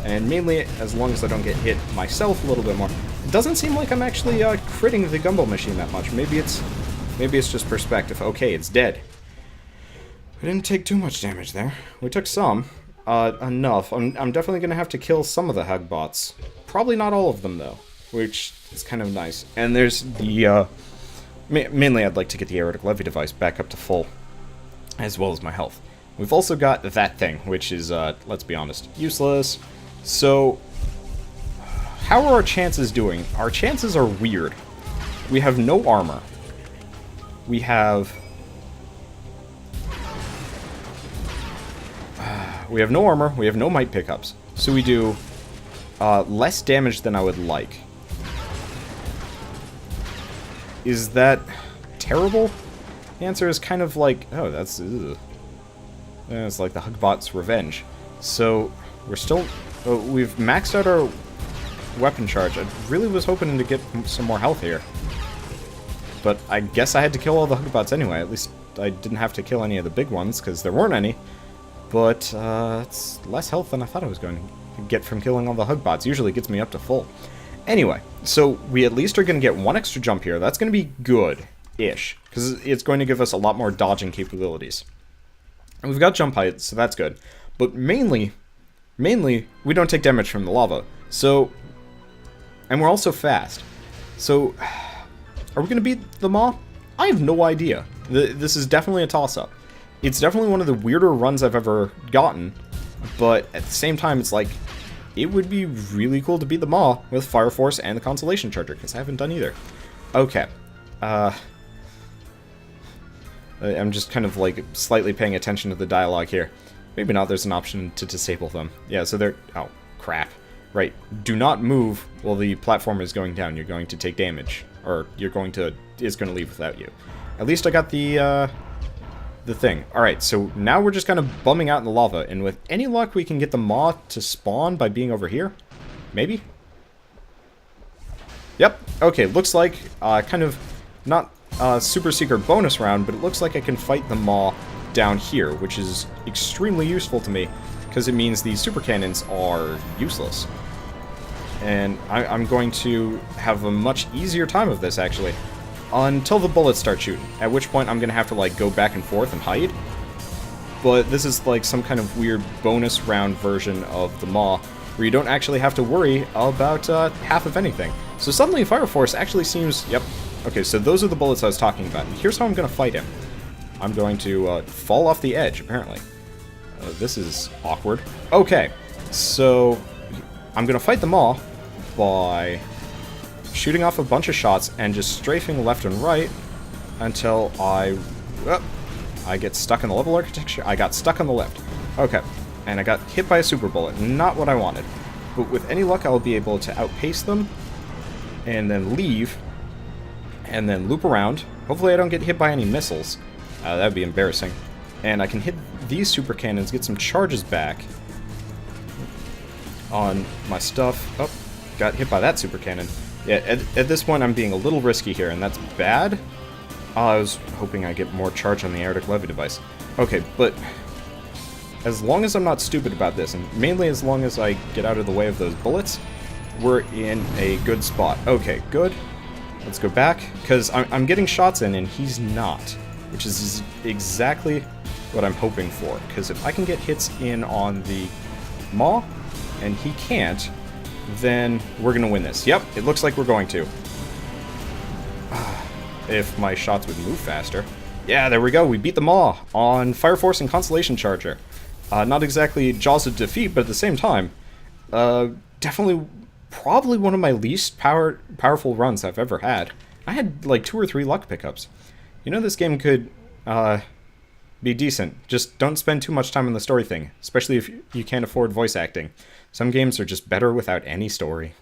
And mainly, as long as I don't get hit myself a little bit more. It doesn't seem like I'm actually critting the gumball machine that much. Maybe it's just perspective. Okay, it's dead. We didn't take too much damage there. We took some. Enough. I'm definitely going to have to kill some of the hug bots. Probably not all of them, though, which is kind of nice. And there's the, mainly I'd like to get the aerotic levy device back up to full, as well as my health. We've also got that thing, which is, let's be honest, useless. So, how are our chances doing? Our chances are weird. We have no armor. We have... We have no armor, we have no might pickups, so we do less damage than I would like. Is that terrible? The answer is kind of like, oh, that's... Ugh. It's like the Hugbot's revenge. So, we're still... we've maxed out our weapon charge. I really was hoping to get some more health here. But I guess I had to kill all the Hugbots anyway. At least I didn't have to kill any of the big ones, because there weren't any. But, it's less health than I thought I was going to get from killing all the Hugbots. Usually it gets me up to full. Anyway, so we at least are going to get one extra jump here. That's going to be good-ish, because it's going to give us a lot more dodging capabilities. And we've got jump height, so that's good. But mainly, we don't take damage from the lava. So, and we're also fast. So, are we going to beat the Maw? I have no idea. This is definitely a toss-up. It's definitely one of the weirder runs I've ever gotten, but at the same time, it's like, it would be really cool to beat the Maw with Fire Force and the Constellation Charger, because I haven't done either. Okay. I'm just kind of, like, slightly paying attention to the dialogue here. Maybe not, there's an option to disable them. Yeah, so they're... oh, crap. Right. Do not move while the platform is going down. You're going to take damage. Or you're going to... it's going to leave without you. At least I got the thing. Alright, so now we're just kind of bumming out in the lava, and with any luck we can get the Maw to spawn by being over here? Maybe? Yep, okay, looks like, kind of, not a super secret bonus round, but it looks like I can fight the Maw down here, which is extremely useful to me, because it means these super cannons are useless. And I'm going to have a much easier time of this, actually. Until the bullets start shooting, at which point I'm gonna have to, like, go back and forth and hide. But this is, like, some kind of weird bonus round version of the Maw, where you don't actually have to worry about half of anything. So suddenly Fire Force actually seems... yep. Okay, so those are the bullets I was talking about. And here's how I'm gonna fight him. I'm going to fall off the edge, apparently. This is awkward. Okay, so I'm gonna fight the Maw by... shooting off a bunch of shots and just strafing left and right until I get stuck in the level architecture. I got stuck on the left. Okay, and I got hit by a super bullet. Not what I wanted. But with any luck, I'll be able to outpace them and then leave and then loop around. Hopefully I don't get hit by any missiles. That would be embarrassing. And I can hit these super cannons, get some charges back on my stuff. Oh, got hit by that super cannon. Yeah, at this point I'm being a little risky here, and that's bad. I was hoping I'd get more charge on the aerotic levy device. Okay, but as long as I'm not stupid about this, and mainly as long as I get out of the way of those bullets, we're in a good spot. Okay, good. Let's go back, because I'm getting shots in and he's not, which is exactly what I'm hoping for, because if I can get hits in on the Maw, and he can't, then we're going to win this. Yep, it looks like we're going to. If my shots would move faster. Yeah, there we go. We beat the Maw on Fire Force and Constellation Charger. Not exactly jaws of defeat, but at the same time, definitely probably one of my least powerful runs I've ever had. I had like 2 or 3 luck pickups. You know, this game could be decent. Just don't spend too much time on the story thing, especially if you can't afford voice acting. Some games are just better without any story.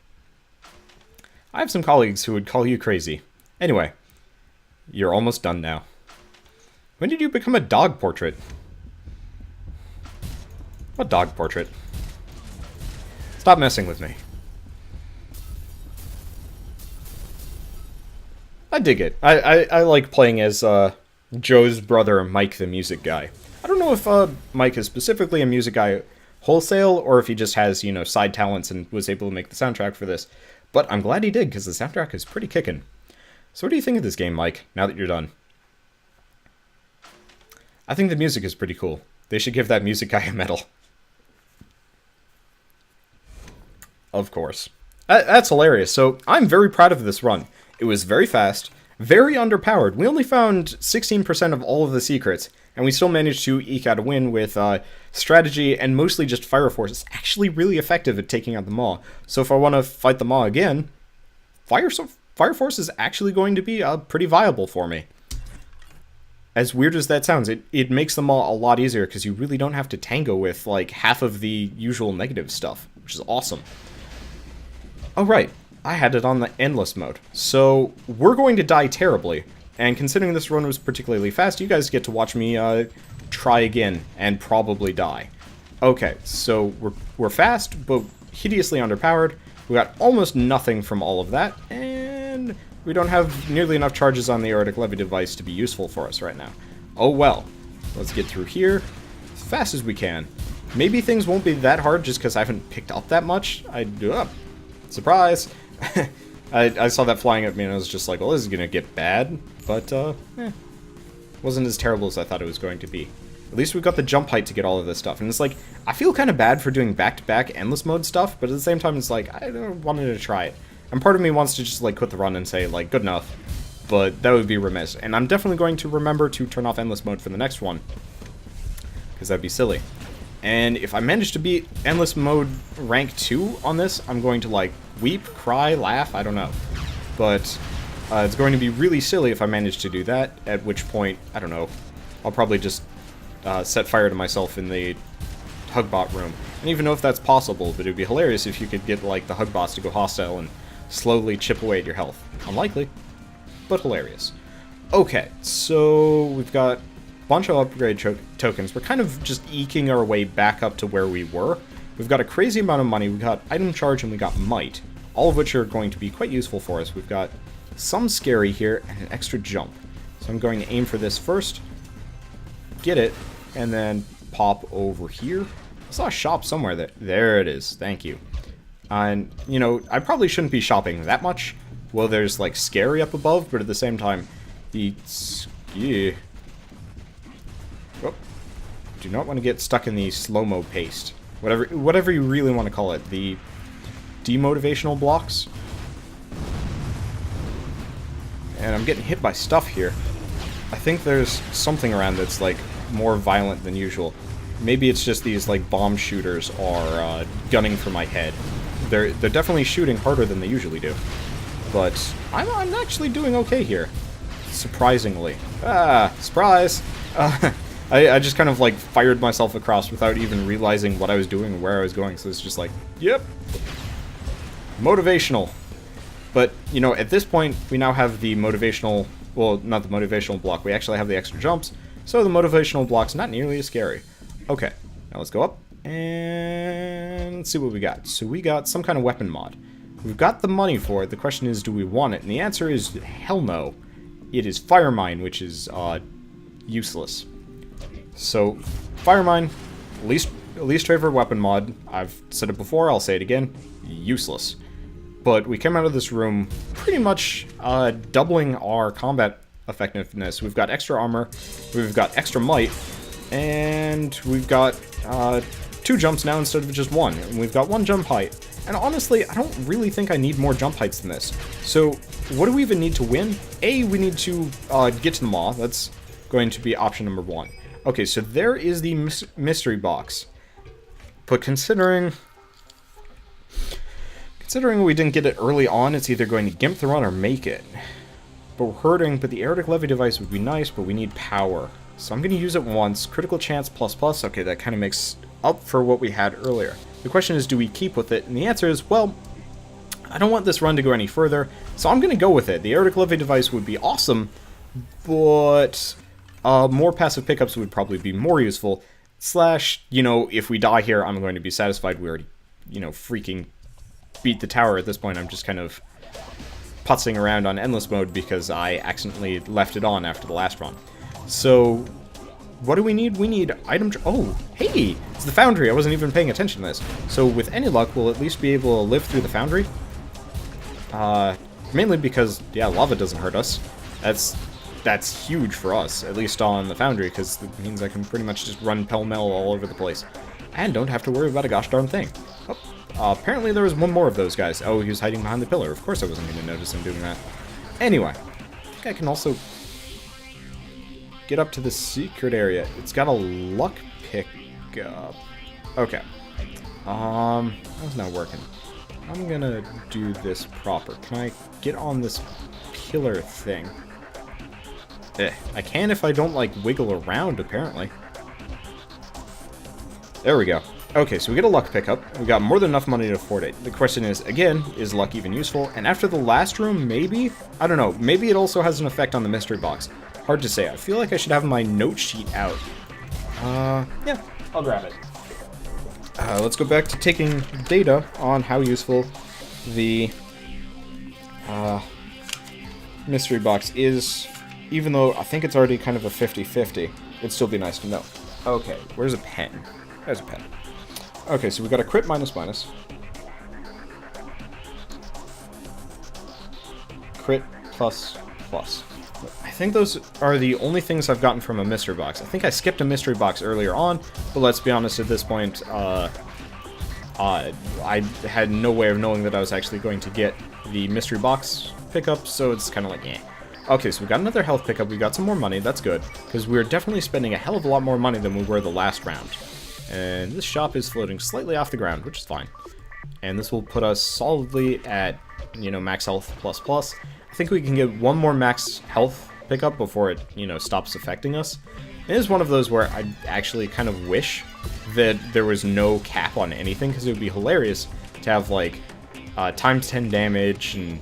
I have some colleagues who would call you crazy. Anyway, you're almost done now. When did you become a dog portrait? What dog portrait? Stop messing with me. I dig it. I like playing as Joe's brother, Mike the music guy. I don't know if Mike is specifically a music guy wholesale, or if he just has, you know, side talents and was able to make the soundtrack for this. But I'm glad he did, because the soundtrack is pretty kickin'. So what do you think of this game, Mike, now that you're done? I think the music is pretty cool. They should give that music guy a medal. Of course. That's hilarious. So I'm very proud of this run. It was very fast, very underpowered. We only found 16% of all of the secrets, and we still managed to eke out a win with strategy and mostly just Fire Force. It's actually really effective at taking out the Maw. So if I want to fight the Maw again, Fire Force is actually going to be pretty viable for me. As weird as that sounds, it makes the Maw a lot easier because you really don't have to tango with like half of the usual negative stuff, which is awesome. Oh right, I had it on the endless mode. So we're going to die terribly. And considering this run was particularly fast, you guys get to watch me try again and probably die. Okay, so we're fast, but hideously underpowered. We got almost nothing from all of that, and we don't have nearly enough charges on the aortic levy device to be useful for us right now. Oh well. Let's get through here as fast as we can. Maybe things won't be that hard just because I haven't picked up that much. Surprise! I saw that flying at me and I was just like, well, this is gonna get bad, but wasn't as terrible as I thought it was going to be. At least we've got the jump height to get all of this stuff, and it's like, I feel kind of bad for doing back-to-back endless mode stuff, but at the same time it's like, I wanted to try it. And part of me wants to just like quit the run and say like, good enough, but that would be remiss. And I'm definitely going to remember to turn off endless mode for the next one, because that'd be silly. And if I manage to beat endless mode rank 2 on this, I'm going to like weep, cry, laugh, I don't know. But it's going to be really silly if I manage to do that, at which point, I don't know, I'll probably just set fire to myself in the Hugbot room. I don't even know if that's possible, but it'd be hilarious if you could get like the Hugbots to go hostile and slowly chip away at your health. Unlikely, but hilarious. Okay, so we've got a bunch of upgrade tokens. We're kind of just eking our way back up to where we were. We've got a crazy amount of money. We got item charge and we got might, all of which are going to be quite useful for us. We've got some scary here and an extra jump. So I'm going to aim for this first, get it, and then pop over here. I saw a shop somewhere there. There it is. Thank you. And, you know, I probably shouldn't be shopping that much. Well, there's, like, scary up above, but at the same time, yeah. Oh, do not want to get stuck in the slow-mo paste. Whatever you really want to call it. The demotivational blocks. And I'm getting hit by stuff here. I think there's something around that's, like, more violent than usual. Maybe it's just these, like, bomb shooters are gunning for my head. They're definitely shooting harder than they usually do. But I'm actually doing okay here. Surprisingly. Surprise! I just kind of, like, fired myself across without even realizing what I was doing or where I was going, so it's just like, yep. Motivational. But, you know, at this point, we now have the motivational... Well, not the motivational block. We actually have the extra jumps, so the motivational block's not nearly as scary. Okay, now let's go up, and let's see what we got. So we got some kind of weapon mod. We've got the money for it. The question is, do we want it? And the answer is, hell no. It is Fire Mine, which is useless. So, Fire Mine, least favorite weapon mod. I've said it before, I'll say it again. Useless. But we came out of this room pretty much doubling our combat effectiveness. We've got extra armor, we've got extra might, and we've got 2 jumps now instead of just 1. And we've got 1 jump height. And honestly, I don't really think I need more jump heights than this. So, what do we even need to win? A, we need to get to the maw. That's going to be option number 1. Okay, so there is the mystery box. But considering we didn't get it early on, it's either going to gimp the run or make it. But we're hurting, but the aortic levy device would be nice, but we need power. So I'm going to use it once. Critical chance ++. Okay, that kind of makes up for what we had earlier. The question is, do we keep with it? And the answer is, well, I don't want this run to go any further, so I'm going to go with it. The aortic levy device would be awesome, but more passive pickups would probably be more useful. Slash, you know, if we die here, I'm going to be satisfied we already, you know, freaking beat the tower at this point. I'm just kind of putzing around on endless mode because I accidentally left it on after the last run. So, what do we need? We need item... Oh, hey! It's the foundry! I wasn't even paying attention to this. So, with any luck, we'll at least be able to live through the foundry. Mainly because, yeah, lava doesn't hurt us. That's huge for us, at least on the foundry, because it means I can pretty much just run pell-mell all over the place. And don't have to worry about a gosh darn thing. Oh, apparently there was one more of those guys. Oh, he was hiding behind the pillar. Of course I wasn't going to notice him doing that. Anyway, I think I can also get up to the secret area. It's got a luck pickup. Okay. That's not working. I'm gonna do this proper. Can I get on this pillar thing? I can if I don't, like, wiggle around, apparently. There we go. Okay, so we get a luck pickup. We got more than enough money to afford it. The question is, again, is luck even useful? And after the last room, maybe? I don't know. Maybe it also has an effect on the mystery box. Hard to say. I feel like I should have my note sheet out. Yeah, I'll grab it. Let's go back to taking data on how useful the mystery box is, even though I think it's already kind of a 50-50. It'd still be nice to know. Okay, where's a pen? There's a pen. Okay, so we got a crit minus minus. Crit plus plus. I think those are the only things I've gotten from a mystery box. I think I skipped a mystery box earlier on, but let's be honest, at this point, I had no way of knowing that I was actually going to get the mystery box pickup, so it's kind of like, eh. Okay, so we got another health pickup, we got some more money, that's good, because we're definitely spending a hell of a lot more money than we were the last round. And this shop is floating slightly off the ground, which is fine. And this will put us solidly at, you know, max health plus plus. I think we can get one more max health pickup before it, you know, stops affecting us. It is one of those where I actually kind of wish that there was no cap on anything, because it would be hilarious to have, like, times 10 damage and,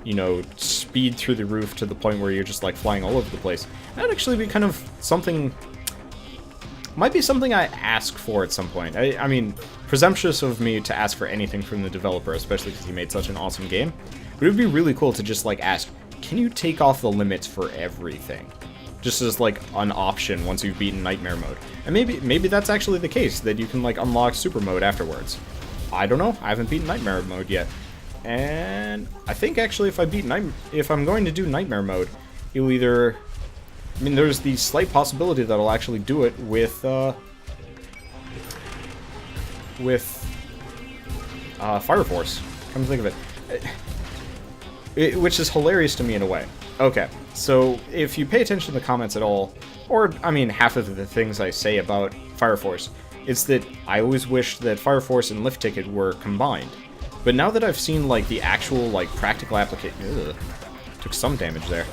you know, speed through the roof to the point where you're just, like, flying all over the place. That would actually be kind of something... might be something I ask for at some point. I mean, presumptuous of me to ask for anything from the developer, especially because he made such an awesome game. But it would be really cool to just, like, ask, can you take off the limits for everything? Just as, like, an option once you've beaten Nightmare Mode. And maybe that's actually the case, that you can, like, unlock Super Mode afterwards. I don't know, I haven't beaten Nightmare Mode yet. And I think, actually, if I'm going to do Nightmare Mode, you'll either... I mean, there's the slight possibility that I'll actually do it with Fire Force. Come to think of it. Which is hilarious to me in a way. Okay, so if you pay attention to the comments at all, or, I mean, half of the things I say about Fire Force, it's that I always wish that Fire Force and Lift Ticket were combined. But now that I've seen, like, the actual, like, practical application... took some damage there.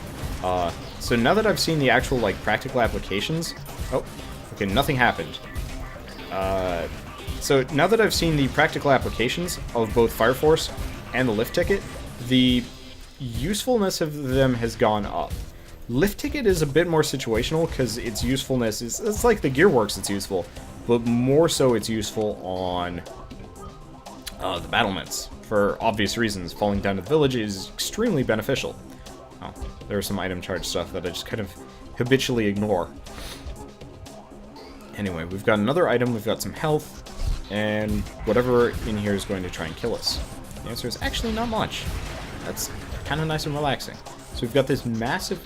So now that I've seen the actual, like, practical applications... Oh, okay, nothing happened. So now that I've seen the practical applications of both Fire Force and the Lift Ticket, the usefulness of them has gone up. Lift Ticket is a bit more situational because its usefulness is... It's like the Gearworks it's useful, but more so it's useful on the battlements. For obvious reasons, falling down to the village is extremely beneficial. Oh, there's some item charge stuff that I just kind of habitually ignore. Anyway, we've got another item, we've got some health, and whatever in here is going to try and kill us. The answer is actually not much. That's kind of nice and relaxing. So we've got this massive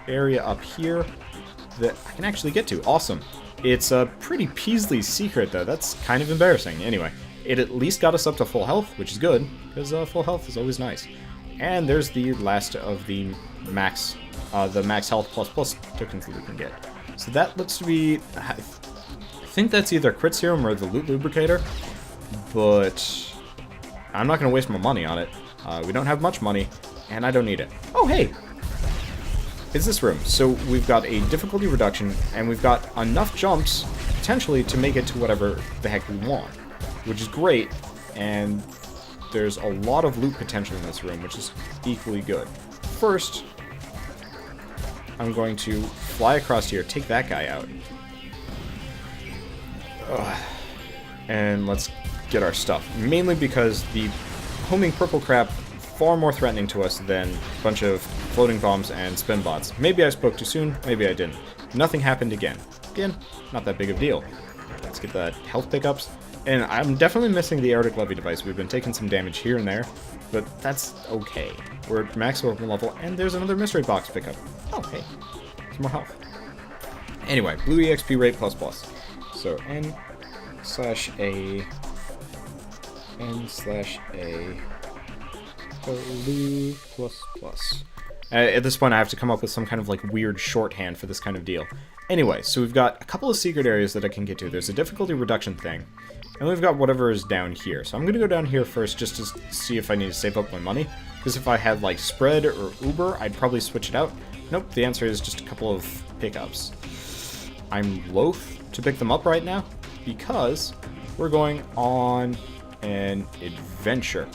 area up here that I can actually get to. Awesome. It's a pretty Peasley secret, though. That's kind of embarrassing. Anyway, it at least got us up to full health, which is good, because full health is always nice. And there's the last of the max health plus plus tokens that we can get. So that looks to be... I think that's either Crit Serum or the Loot Lubricator, but I'm not going to waste my money on it. We don't have much money, and I don't need it. Oh, hey! It's this room. So we've got a difficulty reduction, and we've got enough jumps, potentially, to make it to whatever the heck we want, which is great, and there's a lot of loot potential in this room, which is equally good. First, I'm going to fly across here, take that guy out. And let's get our stuff. Mainly because the homing purple crap far more threatening to us than a bunch of floating bombs and spin bots. Maybe I spoke too soon, maybe I didn't. Nothing happened again. Again, not that big of a deal. Let's get the health pickups. And I'm definitely missing the aortic levy device. We've been taking some damage here and there, but that's okay. We're at max weapon level, and there's another mystery box pickup. Oh, hey. Some more health. Anyway, blue EXP rate plus plus. So N/A blue plus plus. At this point, I have to come up with some kind of like weird shorthand for this kind of deal. Anyway, so we've got a couple of secret areas that I can get to. There's a difficulty reduction thing, and we've got whatever is down here. So I'm going to go down here first just to see if I need to save up my money, because if I had like Spread or Uber, I'd probably switch it out. Nope, the answer is just a couple of pickups. I'm loath to pick them up right now, because we're going on an adventure.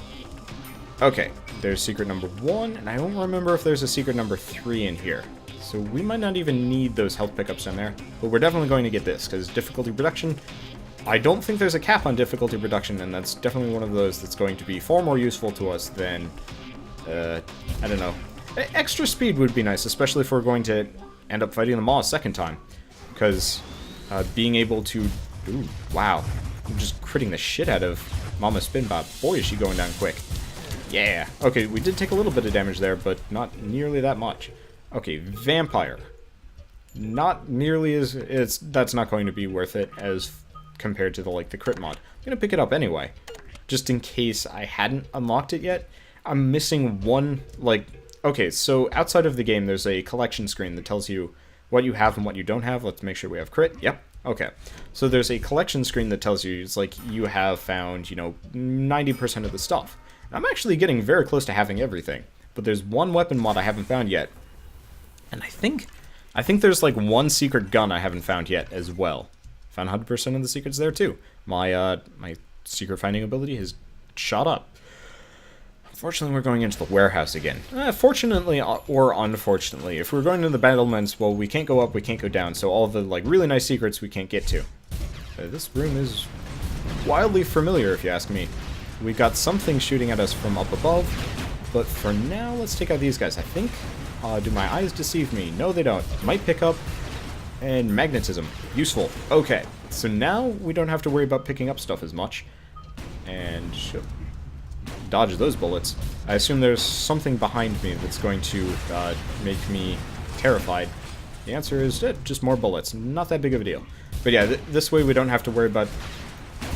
Okay, there's secret number 1, and I don't remember if there's a secret number 3 in here. So we might not even need those health pickups in there, but we're definitely going to get this, because difficulty reduction, I don't think there's a cap on difficulty reduction, and that's definitely one of those that's going to be far more useful to us than, I don't know. Extra speed would be nice, especially if we're going to end up fighting the Maw a second time. Because being able to... Ooh, wow. I'm just critting the shit out of Mama Spinbot. Boy, is she going down quick. Yeah. Okay, we did take a little bit of damage there, but not nearly that much. Okay, Vampire. Not nearly as... That's not going to be worth it as compared to the crit mod. I'm gonna pick it up anyway, just in case I hadn't unlocked it yet. I'm missing one, okay, so outside of the game there's a collection screen that tells you what you have and what you don't have. Let's make sure we have crit. Yep. Okay. So there's a collection screen that tells you, it's like you have found, 90% of the stuff. I'm actually getting very close to having everything, but there's one weapon mod I haven't found yet. And I think there's one secret gun I haven't found yet as well. Found 100% of the secrets there too. My secret finding ability has shot up. Unfortunately, we're going into the warehouse again. Fortunately or unfortunately, if we're going to the battlements, well, we can't go up, we can't go down, so all the really nice secrets we can't get to. This room is wildly familiar, if you ask me. We got something shooting at us from up above, but for now, let's take out these guys. I think, do my eyes deceive me? No, they don't. Might pick up. And magnetism. Useful. Okay. So now we don't have to worry about picking up stuff as much. And dodge those bullets. I assume there's something behind me that's going to make me terrified. The answer is just more bullets. Not that big of a deal. But yeah, this way we don't have to worry about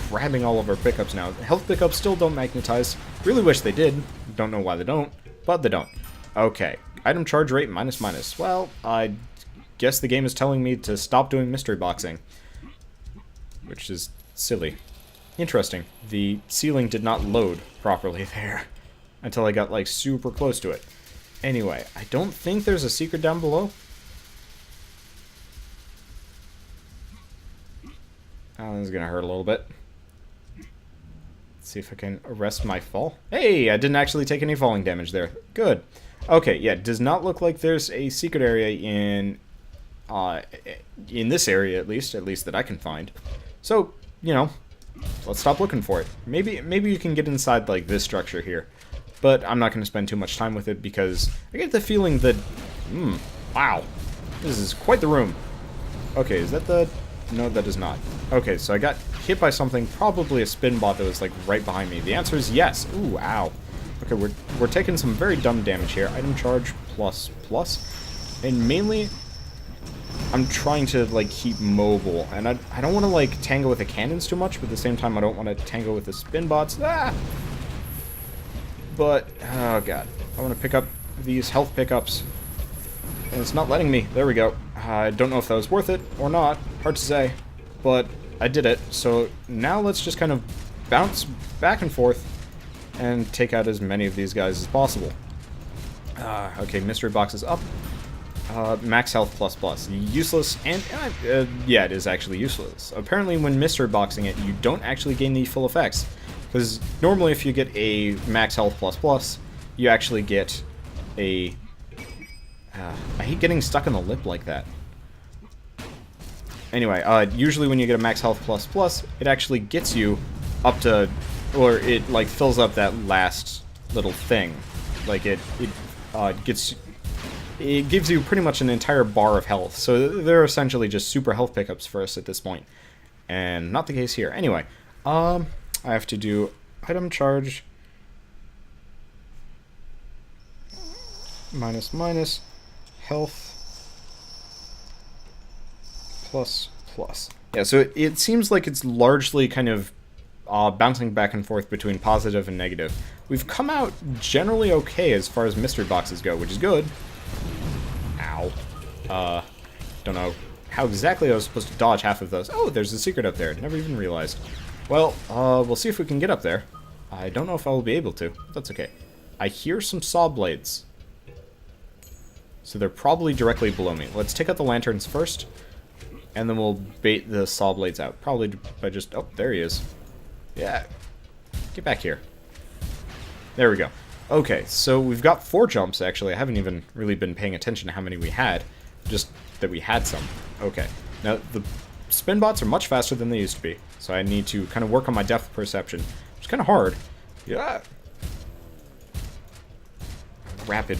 grabbing all of our pickups now. Health pickups still don't magnetize. Really wish they did. Don't know why they don't, but they don't. Okay. Item charge rate minus. Well, I guess the game is telling me to stop doing mystery boxing, which is silly. Interesting. The ceiling did not load properly there until I got super close to it. Anyway, I don't think there's a secret down below. Oh, this is gonna hurt a little bit. Let's see if I can arrest my fall. Hey, I didn't actually take any falling damage there. Good. Okay, yeah, does not look like there's a secret area in this area, at least that I can find. So, let's stop looking for it. Maybe you can get inside this structure here, but I'm not going to spend too much time with it because I get the feeling that, wow, this is quite the room. Okay, is that the... No, that is not. Okay, so I got hit by something, probably a spin bot that was right behind me. The answer is yes. Ooh, ow. Okay, we're taking some very dumb damage here. Item charge plus. And mainly, I'm trying to keep mobile, and I don't want to tango with the cannons too much, but at the same time I don't want to tango with the spin bots. But oh god, I want to pick up these health pickups, and it's not letting me. There we go. I don't know if that was worth it or not. Hard to say, but I did it. So now let's just kind of bounce back and forth and take out as many of these guys as possible. Okay, mystery box is up. Max health plus. Useless, and yeah, it is actually useless. Apparently when mystery boxing it, you don't actually gain the full effects. Because normally if you get a max health plus, you actually get a... I hate getting stuck on the lip like that. Anyway, usually when you get a max health plus, it actually gets you up to... Or it, fills up that last little thing. It gives you pretty much an entire bar of health. So they're essentially just super health pickups for us at this point. And not the case here. Anyway, I have to do item charge minus health plus. Yeah, so it seems like it's largely kind of bouncing back and forth between positive and negative. We've come out generally okay as far as mystery boxes go, which is good. Ow. Don't know how exactly I was supposed to dodge half of those. Oh, there's a secret up there. Never even realized. Well, we'll see if we can get up there. I don't know if I will be able to. That's okay. I hear some saw blades. So they're probably directly below me. Let's take out the lanterns first, and then we'll bait the saw blades out. Probably by just... Oh, there he is. Yeah. Get back here. There we go. Okay, so we've got 4 jumps, actually. I haven't even really been paying attention to how many we had. Just that we had some. Okay. Now, the spin bots are much faster than they used to be. So I need to kind of work on my depth perception. It's kind of hard. Yeah. Rapid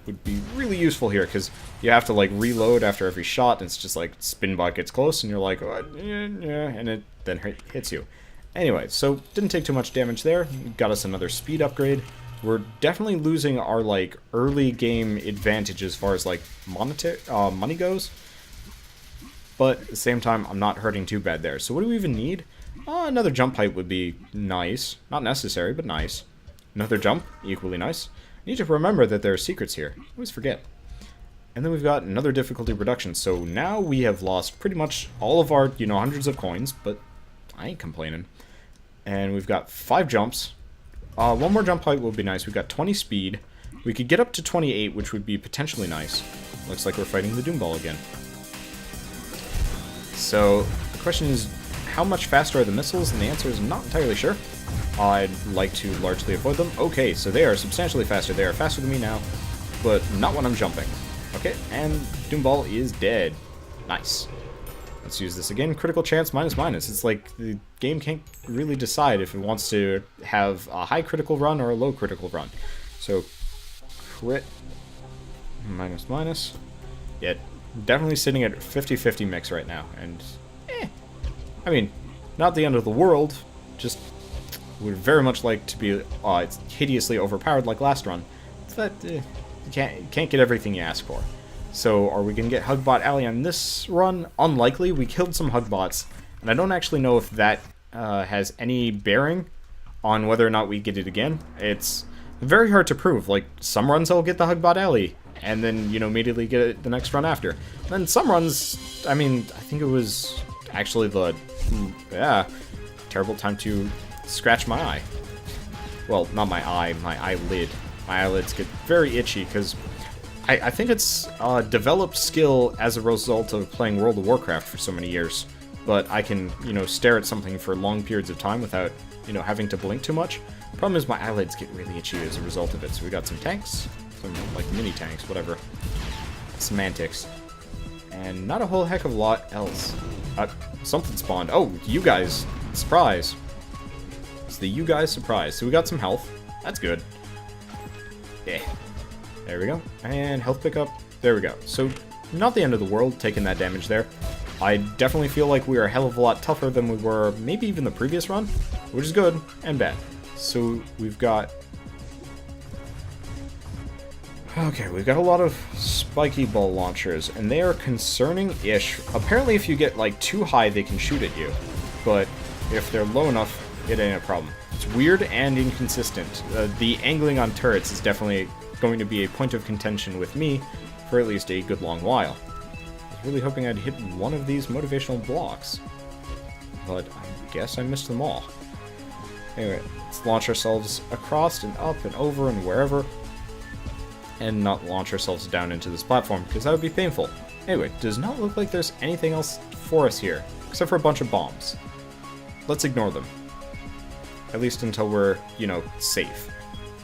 would be really useful here, because you have to, like, reload after every shot, and it's just like, spin bot gets close, and you're like, oh, yeah, and it then hits you. Anyway, so didn't take too much damage there. Got us another speed upgrade. We're definitely losing our, like, early game advantage as far as, like, money goes. But at the same time, I'm not hurting too bad there. So what do we even need? Another jump height would be nice. Not necessary, but nice. Another jump, equally nice. I need to remember that there are secrets here. I always forget. And then we've got another difficulty reduction. So now we have lost pretty much all of our, you know, hundreds of coins, but I ain't complaining. And we've got 5 jumps. One more jump height would be nice. We've got 20 speed. We could get up to 28, which would be potentially nice. Looks like we're fighting the Doom Ball again. So the question is, how much faster are the missiles? And the answer is I'm not entirely sure. I'd like to largely avoid them. Okay, so they are substantially faster. They are faster than me now, but not when I'm jumping. Okay, and Doom Ball is dead. Nice. Let's use this again. Critical chance --. It's like the game can't really decide if it wants to have a high critical run or a low critical run. So, crit --. Yeah, definitely sitting at 50-50 mix right now. And, I mean, not the end of the world. Just would very much like to be it's hideously overpowered like last run. But you can't get everything you ask for. So, are we going to get Hugbot Alley on this run? Unlikely. We killed some Hugbots, and I don't actually know if that has any bearing on whether or not we get it again. It's very hard to prove. Like, some runs I'll get the Hugbot Alley, and then, you know, immediately get it the next run after. And then some runs, I mean, I think it was actually the, terrible time to scratch my eye. Well, not my eye, my eyelid. My eyelids get very itchy, because I think it's developed skill as a result of playing World of Warcraft for so many years. But I can, you know, stare at something for long periods of time without, you know, having to blink too much. Problem is my eyelids get really itchy as a result of it. So we got some tanks, some, like, mini tanks, whatever. Semantics. And not a whole heck of a lot else. Something spawned. Oh, you guys. Surprise. It's the you guys surprise. So we got some health. That's good. Yeah. There we go. And health pickup. There we go. So, not the end of the world taking that damage there. I definitely feel like we are a hell of a lot tougher than we were maybe even the previous run, which is good and bad. So, we've got... Okay, we've got a lot of spiky ball launchers, and they are concerning-ish. Apparently, if you get, like, too high, they can shoot at you. But if they're low enough, it ain't a problem. It's weird and inconsistent. The angling on turrets is definitely going to be a point of contention with me for at least a good long while. I was really hoping I'd hit one of these motivational blocks, but I guess I missed them all. Anyway, let's launch ourselves across and up and over and wherever, and not launch ourselves down into this platform, because that would be painful. Anyway, does not look like there's anything else for us here, except for a bunch of bombs. Let's ignore them. At least until we're, you know, safe.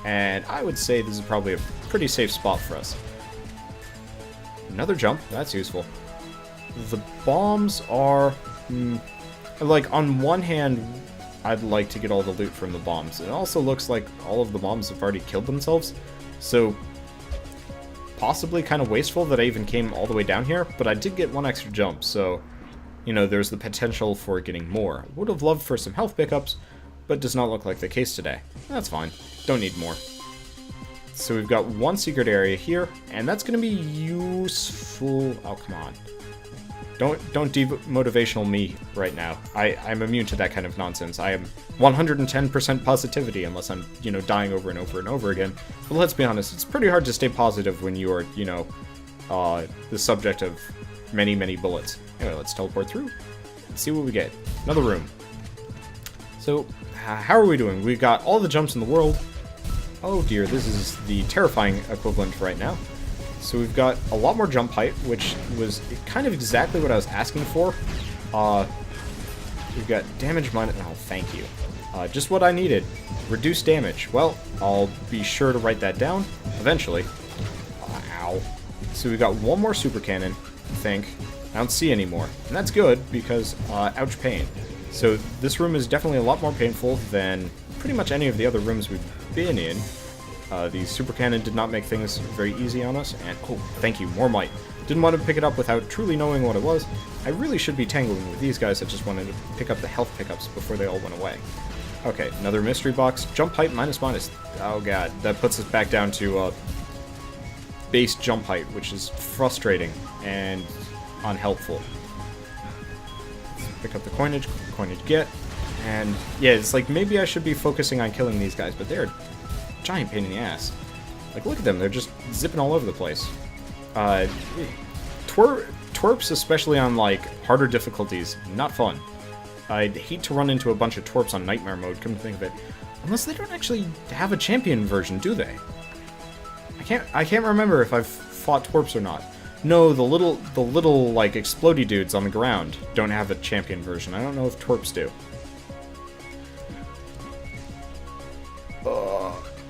And I would say this is probably a pretty safe spot for us. Another jump, that's useful. The bombs are... like, on one hand, I'd like to get all the loot from the bombs. It also looks like all of the bombs have already killed themselves. So, possibly kind of wasteful that I even came all the way down here. But I did get one extra jump, so, you know, there's the potential for getting more. Would have loved for some health pickups, but does not look like the case today. That's fine. Don't need more. So we've got one secret area here, and that's going to be useful. Oh, come on. Don't demotivational me right now. I'm immune to that kind of nonsense. I am 110% positivity unless I'm, you know, dying over and over and over again. But let's be honest, it's pretty hard to stay positive when you are, you know, the subject of many, many bullets. Anyway, let's teleport through. Let's see what we get. Another room. So, how are we doing? We've got all the jumps in the world. Oh dear, this is the terrifying equivalent right now. So we've got a lot more jump height, which was kind of exactly what I was asking for. We've got damage minus... Oh, thank you. Just what I needed. Reduce damage. Well, I'll be sure to write that down eventually. Ow. So we've got one more super cannon, I think. don't see any more. And that's good, because, ouch pain. So this room is definitely a lot more painful than pretty much any of the other rooms we've been in. The super cannon did not make things very easy on us, and oh, thank you, more might. Didn't want to pick it up without truly knowing what it was. I really should be tangling with these guys that just wanted to pick up the health pickups before they all went away. Okay, another mystery box. Jump height minus. Oh god, that puts us back down to base jump height, which is frustrating and unhelpful. Pick up the coinage get, and yeah, it's like maybe I should be focusing on killing these guys, but they're a giant pain in the ass. Like, look at them, they're just zipping all over the place. Twerps, especially on, like, harder difficulties, not fun. I'd hate to run into a bunch of twerps on Nightmare mode, come to think of it. Unless they don't actually have a champion version, do they? I can't remember if I've fought twerps or not. No, the little, like, explodey dudes on the ground don't have a champion version. I don't know if twerps do.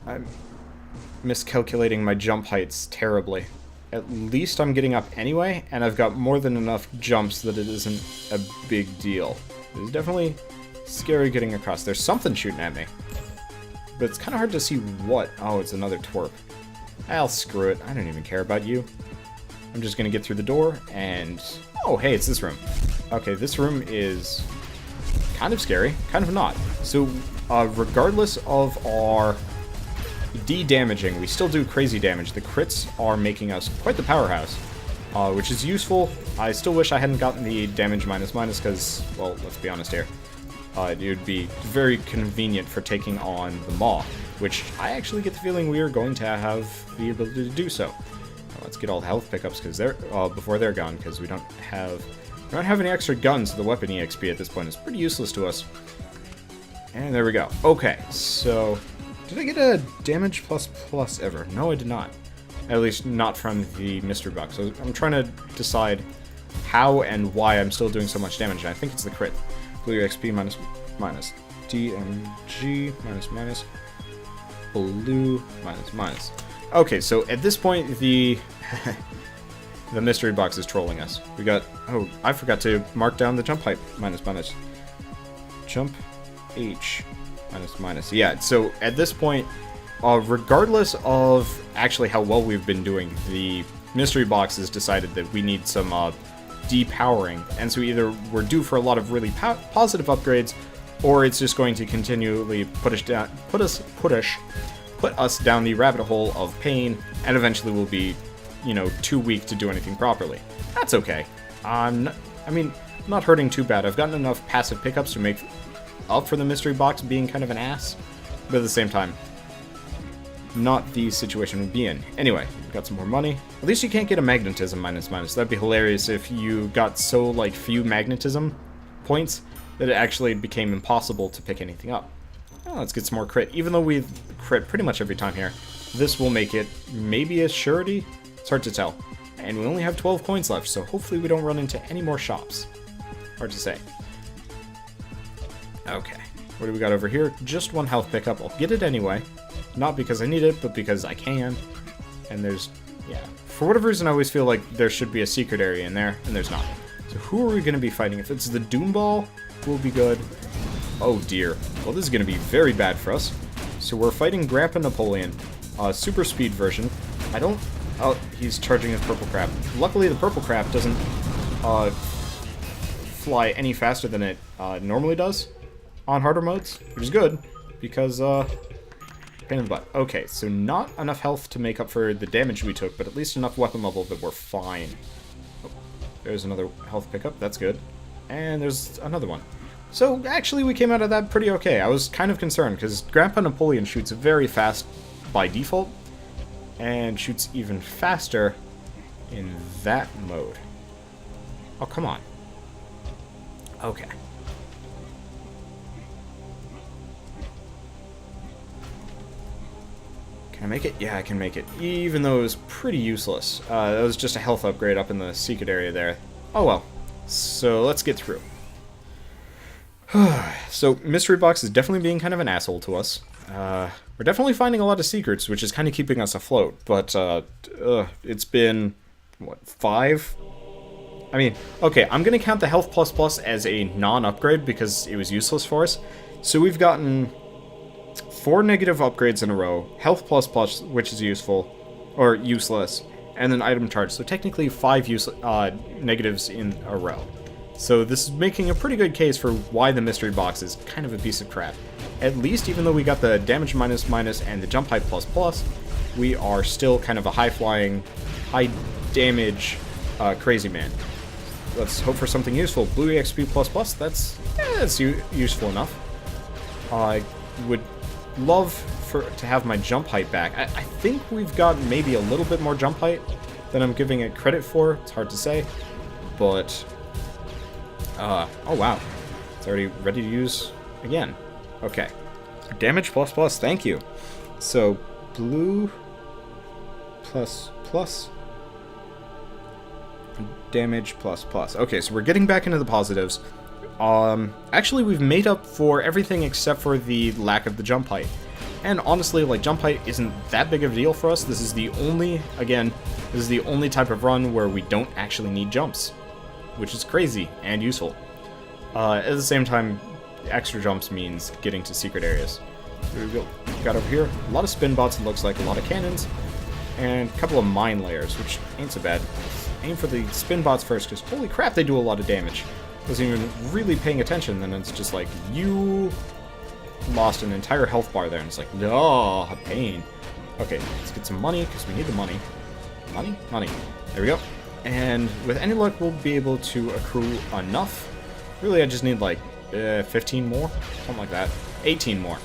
I'm miscalculating my jump heights terribly. At least I'm getting up anyway, and I've got more than enough jumps that it isn't a big deal. It's definitely scary getting across. There's something shooting at me. But it's kind of hard to see what. Oh, it's another twerp. I'll screw it. I don't even care about you. I'm just going to get through the door, and... Oh, hey, it's this room. Okay, this room is kind of scary, kind of not. So, regardless of our de-damaging, we still do crazy damage. The crits are making us quite the powerhouse, which is useful. I still wish I hadn't gotten the damage minus because, well, let's be honest here. It would be very convenient for taking on the Maw, which I actually get the feeling we are going to have the ability to do so. Let's get all the health pickups because they're before they're gone, because we don't have any extra guns. So the weapon EXP at this point is pretty useless to us. And there we go. Okay, so did I get a damage plus ever? No, I did not. At least not from the mystery box. So I'm trying to decide how and why I'm still doing so much damage. And I think it's the crit. Blue XP minus. DMG minus. Blue minus. Okay, so at this point, the mystery box is trolling us. We got... Oh, I forgot to mark down the jump height. Minus. Jump H. Minus. Yeah, so at this point, regardless of actually how well we've been doing, the mystery box has decided that we need some depowering. And so either we're due for a lot of really positive upgrades, or it's just going to continually put us down the rabbit hole of pain, and eventually we'll be, you know, too weak to do anything properly. That's okay. I mean, not hurting too bad. I've gotten enough passive pickups to make up for the mystery box being kind of an ass, but at the same time, not the situation we'd be in. Anyway, got some more money. At least you can't get a magnetism minus. That'd be hilarious if you got so, like, few magnetism points that it actually became impossible to pick anything up. Oh, let's get some more crit. Even though we've crit pretty much every time here, this will make it maybe a surety? It's hard to tell. And we only have 12 coins left, so hopefully we don't run into any more shops. Hard to say. Okay, what do we got over here? Just one health pickup. I'll get it anyway. Not because I need it, but because I can. And there's, yeah. For whatever reason, I always feel like there should be a secret area in there, and there's not. So who are we going to be fighting? If it's the Doom Ball, we'll be good. Oh dear. Well, this is going to be very bad for us. So we're fighting Grandpa Napoleon, super speed version. I don't... Oh, he's charging his purple crap. Luckily, the purple crap doesn't fly any faster than it normally does on harder modes, which is good, because, pain in the butt. Okay, so not enough health to make up for the damage we took, but at least enough weapon level that we're fine. Oh, there's another health pickup, that's good. And there's another one. So, actually, we came out of that pretty okay. I was kind of concerned, because Grandpa Napoleon shoots very fast by default, and shoots even faster in that mode. Oh, come on. Okay. Can I make it? Yeah, I can make it. Even though it was pretty useless. That was just a health upgrade up in the secret area there. Oh well. So, let's get through. So, Mystery Box is definitely being kind of an asshole to us. We're definitely finding a lot of secrets, which is kind of keeping us afloat, but it's been, what, 5 I mean, okay, I'm going to count the health plus plus as a non-upgrade because it was useless for us. So we've gotten 4 negative upgrades in a row, health plus plus, which is useful, or useless, and then item charge. So technically 5 negatives in a row. So this is making a pretty good case for why the mystery box is kind of a piece of crap. At least, even though we got the damage minus minus and the jump height plus plus, we are still kind of a high-flying, high-damage crazy man. Let's hope for something useful. Blue EXP plus plus, that's useful enough. I would love to have my jump height back. I think we've got maybe a little bit more jump height than I'm giving it credit for. It's hard to say, but oh wow, it's already ready to use again. Okay, damage plus plus, thank you. So blue plus plus, damage plus plus. Okay, so we're getting back into the positives. Actually, we've made up for everything except for the lack of the jump height. And honestly, like, jump height isn't that big of a deal for us. This is the only, again, this is the only type of run where we don't actually need jumps, which is crazy and useful. At the same time, extra jumps means getting to secret areas. Here we go. Got over here a lot of spin bots, it looks like, a lot of cannons, and a couple of mine layers, which ain't so bad. Aim for the spin bots first, because holy crap, they do a lot of damage. Wasn't even really paying attention, then it's just like, you lost an entire health bar there, and it's like, no, pain. Okay, let's get some money, because we need the money. Money? Money. There we go. And with any luck, we'll be able to accrue enough. Really, I just need like 15 more? Something like that. 18 more.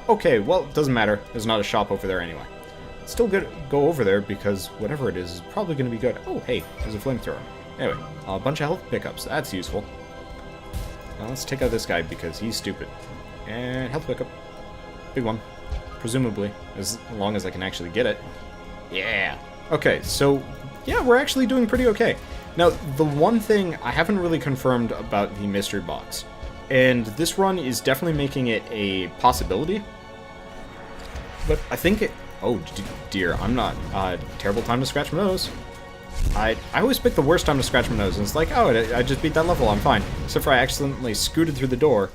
Okay, well, it doesn't matter. There's not a shop over there anyway. Still good. Go over there, because whatever it is probably going to be good. Oh, hey, there's a flamethrower. Anyway, a bunch of health pickups. That's useful. Now let's take out this guy, because he's stupid. And health pickup. Big one. Presumably, as long as I can actually get it. Yeah. Okay, so, yeah, we're actually doing pretty okay. Now, the one thing I haven't really confirmed about the mystery box, and this run is definitely making it a possibility, but I think it... Oh, dear, I'm not... terrible time to scratch my nose. I always pick the worst time to scratch my nose, and it's like, oh, I just beat that level, I'm fine. Except for I accidentally scooted through the door,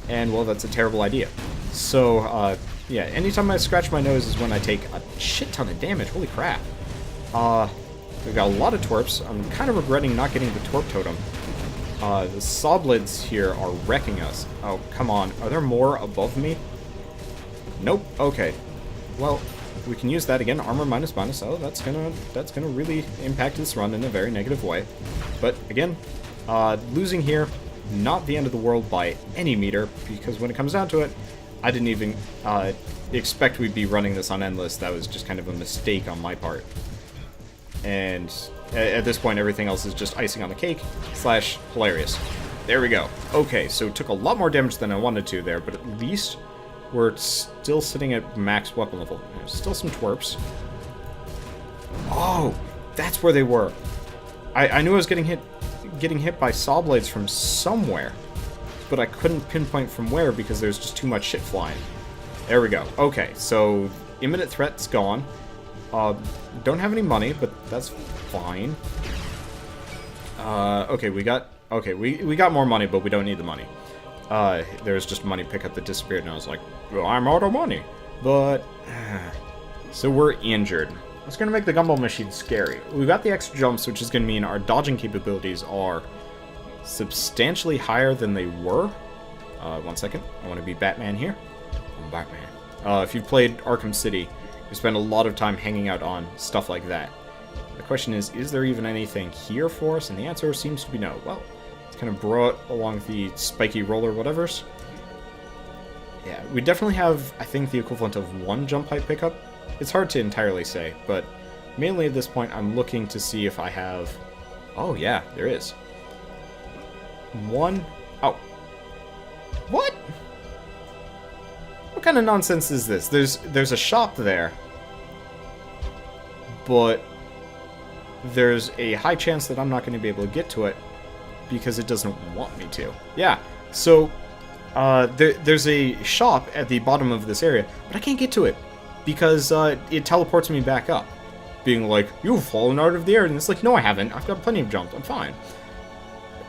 and, well, that's a terrible idea. So, yeah, anytime I scratch my nose is when I take a shit ton of damage. Holy crap. We've got a lot of twerps. I'm kind of regretting not getting the twerp totem. The Soblids here are wrecking us. Oh, come on. Are there more above me? Nope. Okay. Well, we can use that again. Armor minus minus. Oh, that's gonna really impact this run in a very negative way. But again, losing here, not the end of the world by any meter, because when it comes down to it, I didn't even expect we'd be running this on endless. That was just kind of a mistake on my part. And at this point, everything else is just icing on the cake / hilarious. There we go. Okay, so took a lot more damage than I wanted to there, but at least we're still sitting at max weapon level. There's still some twerps. Oh, that's where they were. I knew I was getting hit by saw blades from somewhere, but I couldn't pinpoint from where because there's just too much shit flying. There we go. Okay, so imminent threat's gone. Don't have any money, but that's fine. Okay, we got more money, but we don't need the money. There's just a money pickup that disappeared, and I was like, well, I'm out of money. But, so we're injured. It's going to make the gumball machine scary. We got the extra jumps, which is going to mean our dodging capabilities are substantially higher than they were. 1 second. I want to be Batman here. I'm Batman. If you've played Arkham City, you spend a lot of time hanging out on stuff like that. The question is there even anything here for us? And the answer seems to be no. Well, it's kind of brought along the spiky roller whatevers. Yeah, we definitely have, I think, the equivalent of 1 jump height pickup. It's hard to entirely say, but mainly at this point I'm looking to see if I have... Oh yeah, there is. 1... Oh. What? What kind of nonsense is this? There's a shop there, but there's a high chance that I'm not going to be able to get to it because it doesn't want me to. Yeah, so there's a shop at the bottom of this area, but I can't get to it because it teleports me back up being like, you've fallen out of the air, and it's like, no I haven't, I've got plenty of jump, I'm fine.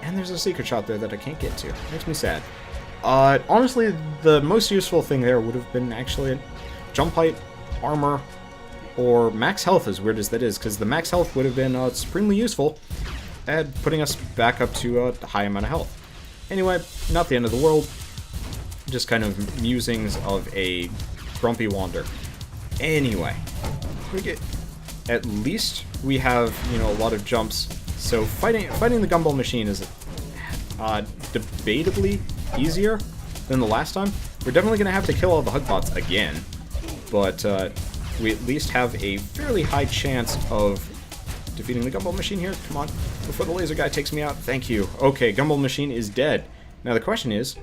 And there's a secret shot there that I can't get to. Makes me sad. Honestly, the most useful thing there would have been actually jump height, armor, or max health, as weird as that is, because the max health would have been supremely useful at putting us back up to a high amount of health. Anyway, not the end of the world. Just kind of musings of a grumpy wander. Anyway, at least we have, you know, a lot of jumps. So fighting the gumball machine is debatably easier than the last time. We're definitely going to have to kill all the hug bots again, but we at least have a fairly high chance of defeating the gumball machine here. Come on, before the laser guy takes me out. Thank you. Okay, gumball machine is dead. Now the question is,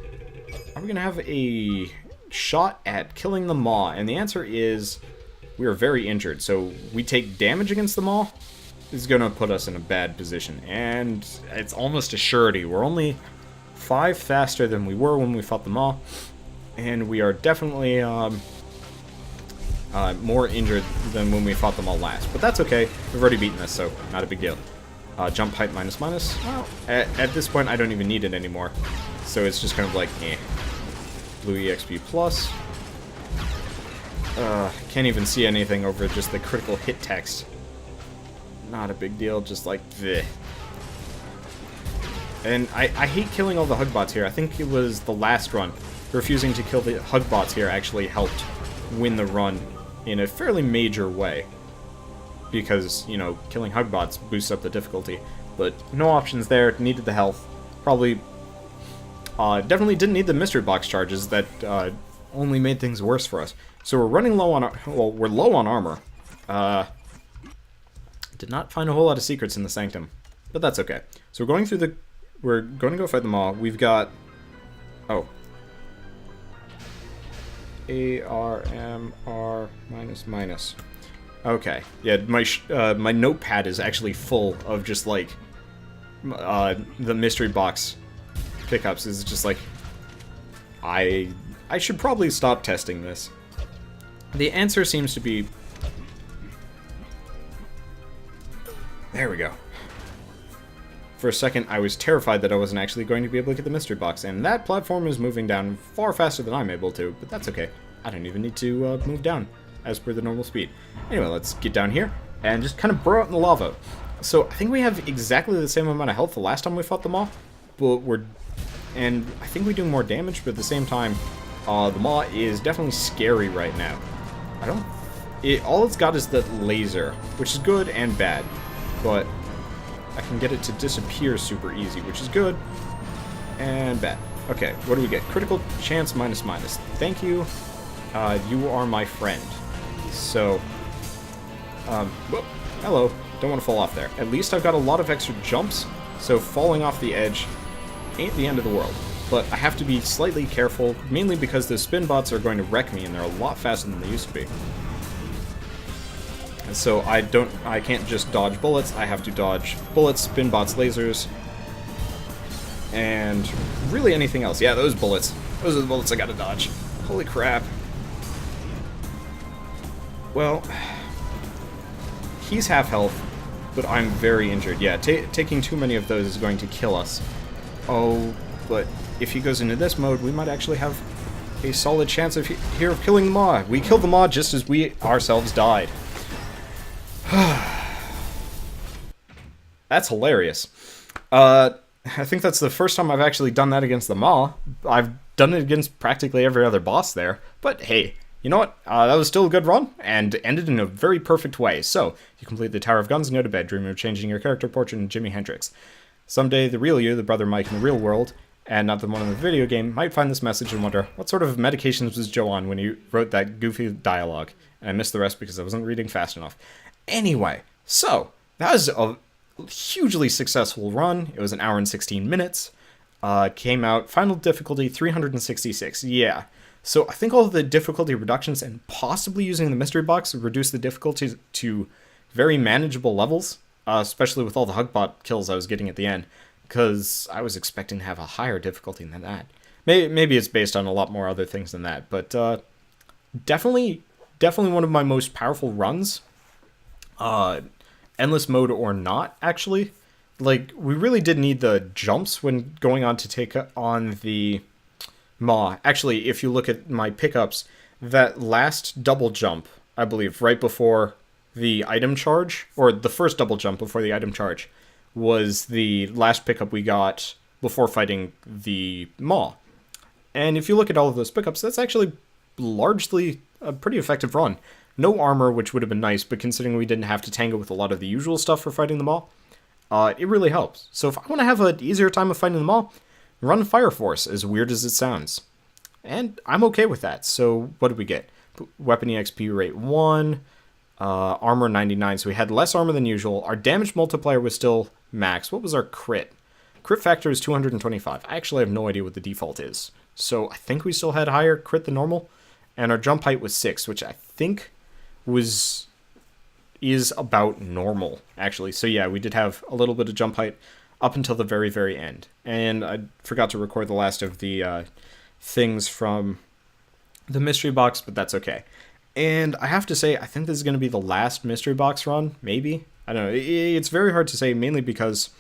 are we going to have a shot at killing the Maw? And the answer is, we are very injured. So we take damage against the Maw, is going to put us in a bad position. And it's almost a surety. We're only 5 faster than we were when we fought the Maw. And we are definitely more injured than when we fought the Maw last. But that's okay. We've already beaten this, so not a big deal. Jump height minus. Well, at this point, I don't even need it anymore. So it's just kind of like, eh. Blue EXP plus. Can't even see anything over just the critical hit text. Not a big deal, just like, bleh. And I hate killing all the hug bots here. I think it was the last run. Refusing to kill the hug bots here actually helped win the run in a fairly major way. Because, you know, killing hug bots boosts up the difficulty. But no options there, needed the health. Probably, definitely didn't need the mystery box charges that only made things worse for us. So we're running low on, well, we're low on armor. Did not find a whole lot of secrets in the Sanctum, but that's okay. So we're going through we're going to go fight them all. We've got, oh. ARMR minus. Okay, yeah, my notepad is actually full of just like the mystery box pickups. Is just like I should probably stop testing this. The answer seems to be, there we go. For a second, I was terrified that I wasn't actually going to be able to get the mystery box, and that platform is moving down far faster than I'm able to, but that's okay. I don't even need to move down as per the normal speed. Anyway, let's get down here and just kind of burrow out in the lava. So I think we have exactly the same amount of health the last time we fought them all, but and I think we do more damage, but at the same time, the Maw is definitely scary right now. All it's got is that laser, which is good and bad, but I can get it to disappear super easy, which is good and bad. Okay, what do we get? Critical chance minus. Thank you. You are my friend. So, whoop, hello. Don't want to fall off there. At least I've got a lot of extra jumps, so falling off the edge ain't the end of the world. But I have to be slightly careful, mainly because the spin bots are going to wreck me, and they're a lot faster than they used to be. And so I can't just dodge bullets, I have to dodge bullets, spin bots, lasers, and really anything else. Yeah, those bullets. Those are the bullets I gotta dodge. Holy crap. Well, he's half health, but I'm very injured. Yeah, taking too many of those is going to kill us. Oh, but if he goes into this mode, we might actually have a solid chance of killing the Maw. We killed the Maw just as we ourselves died. That's hilarious. I think that's the first time I've actually done that against the Maw. I've done it against practically every other boss there. But hey, you know what? That was still a good run, and ended in a very perfect way. So, you complete the Tower of Guns and go to bed, dreaming of changing your character portrait into Jimi Hendrix. Someday, the real you, the brother Mike in the real world, and not the one in the video game, might find this message and wonder, what sort of medications was Joe on when he wrote that goofy dialogue? And I missed the rest because I wasn't reading fast enough. Anyway, so, that was a hugely successful run. It was an hour and 16 minutes. Came out, final difficulty, 366. Yeah. So I think all of the difficulty reductions and possibly using the mystery box would reduce the difficulty to very manageable levels, especially with all the Hugbot kills I was getting at the end, because I was expecting to have a higher difficulty than that. Maybe it's based on a lot more other things than that, but definitely one of my most powerful runs. endless mode or not, actually. Like, we really did need the jumps when going on to take on the Maw. Actually, if you look at my pickups, that last double jump, I believe, right before the item charge, or the first double jump before the item charge, was the last pickup we got before fighting the Maw. And if you look at all of those pickups, that's actually largely a pretty effective run. No armor, which would have been nice, but considering we didn't have to tangle with a lot of the usual stuff for fighting the Maw, it really helps. So if I want to have an easier time of fighting them all, run Fire Force, as weird as it sounds. And I'm okay with that. So what did we get? Weapon EXP rate 1, armor 99, so we had less armor than usual. Our damage multiplier was still max. What was our crit? Crit factor is 225. I actually have no idea what the default is. So I think we still had higher crit than normal. And our jump height was 6, which I think is about normal, actually. So yeah, we did have a little bit of jump height up until the very, very end. And I forgot to record the last of the things from the mystery box, but that's okay. And I have to say, I think this is going to be the last mystery box run, maybe? I don't know. It's very hard to say, mainly because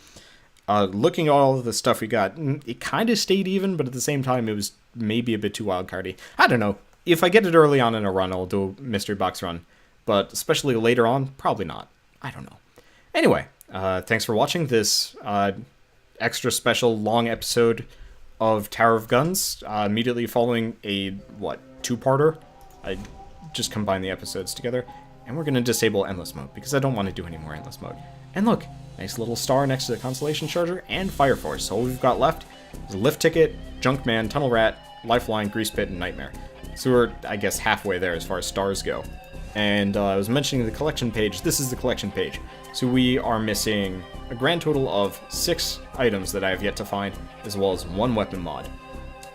looking at all of the stuff we got, it kind of stayed even, but at the same time, it was maybe a bit too wildcardy. I don't know. If I get it early on in a run, I'll do a mystery box run. But especially later on, probably not. I don't know. Anyway, thanks for watching this extra special long episode of Tower of Guns, immediately following a, two-parter? I just combined the episodes together. And we're going to disable Endless Mode, because I don't want to do any more Endless Mode. And look, nice little star next to the Constellation Charger, and Fire Force. So all we've got left is a Lift Ticket, Junkman, Tunnel Rat, Lifeline, Grease Pit, and Nightmare. So we're, I guess, halfway there as far as stars go. And I was mentioning the collection page. This is the collection page. So we are missing a grand total of 6 items that I have yet to find, as well as 1 weapon mod.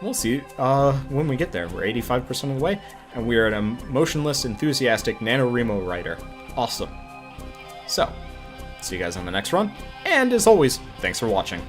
We'll see when we get there. We're 85% of the way, and we are a motionless, enthusiastic NaNoWriMo rider. Awesome. So, see you guys on the next run, and as always, thanks for watching.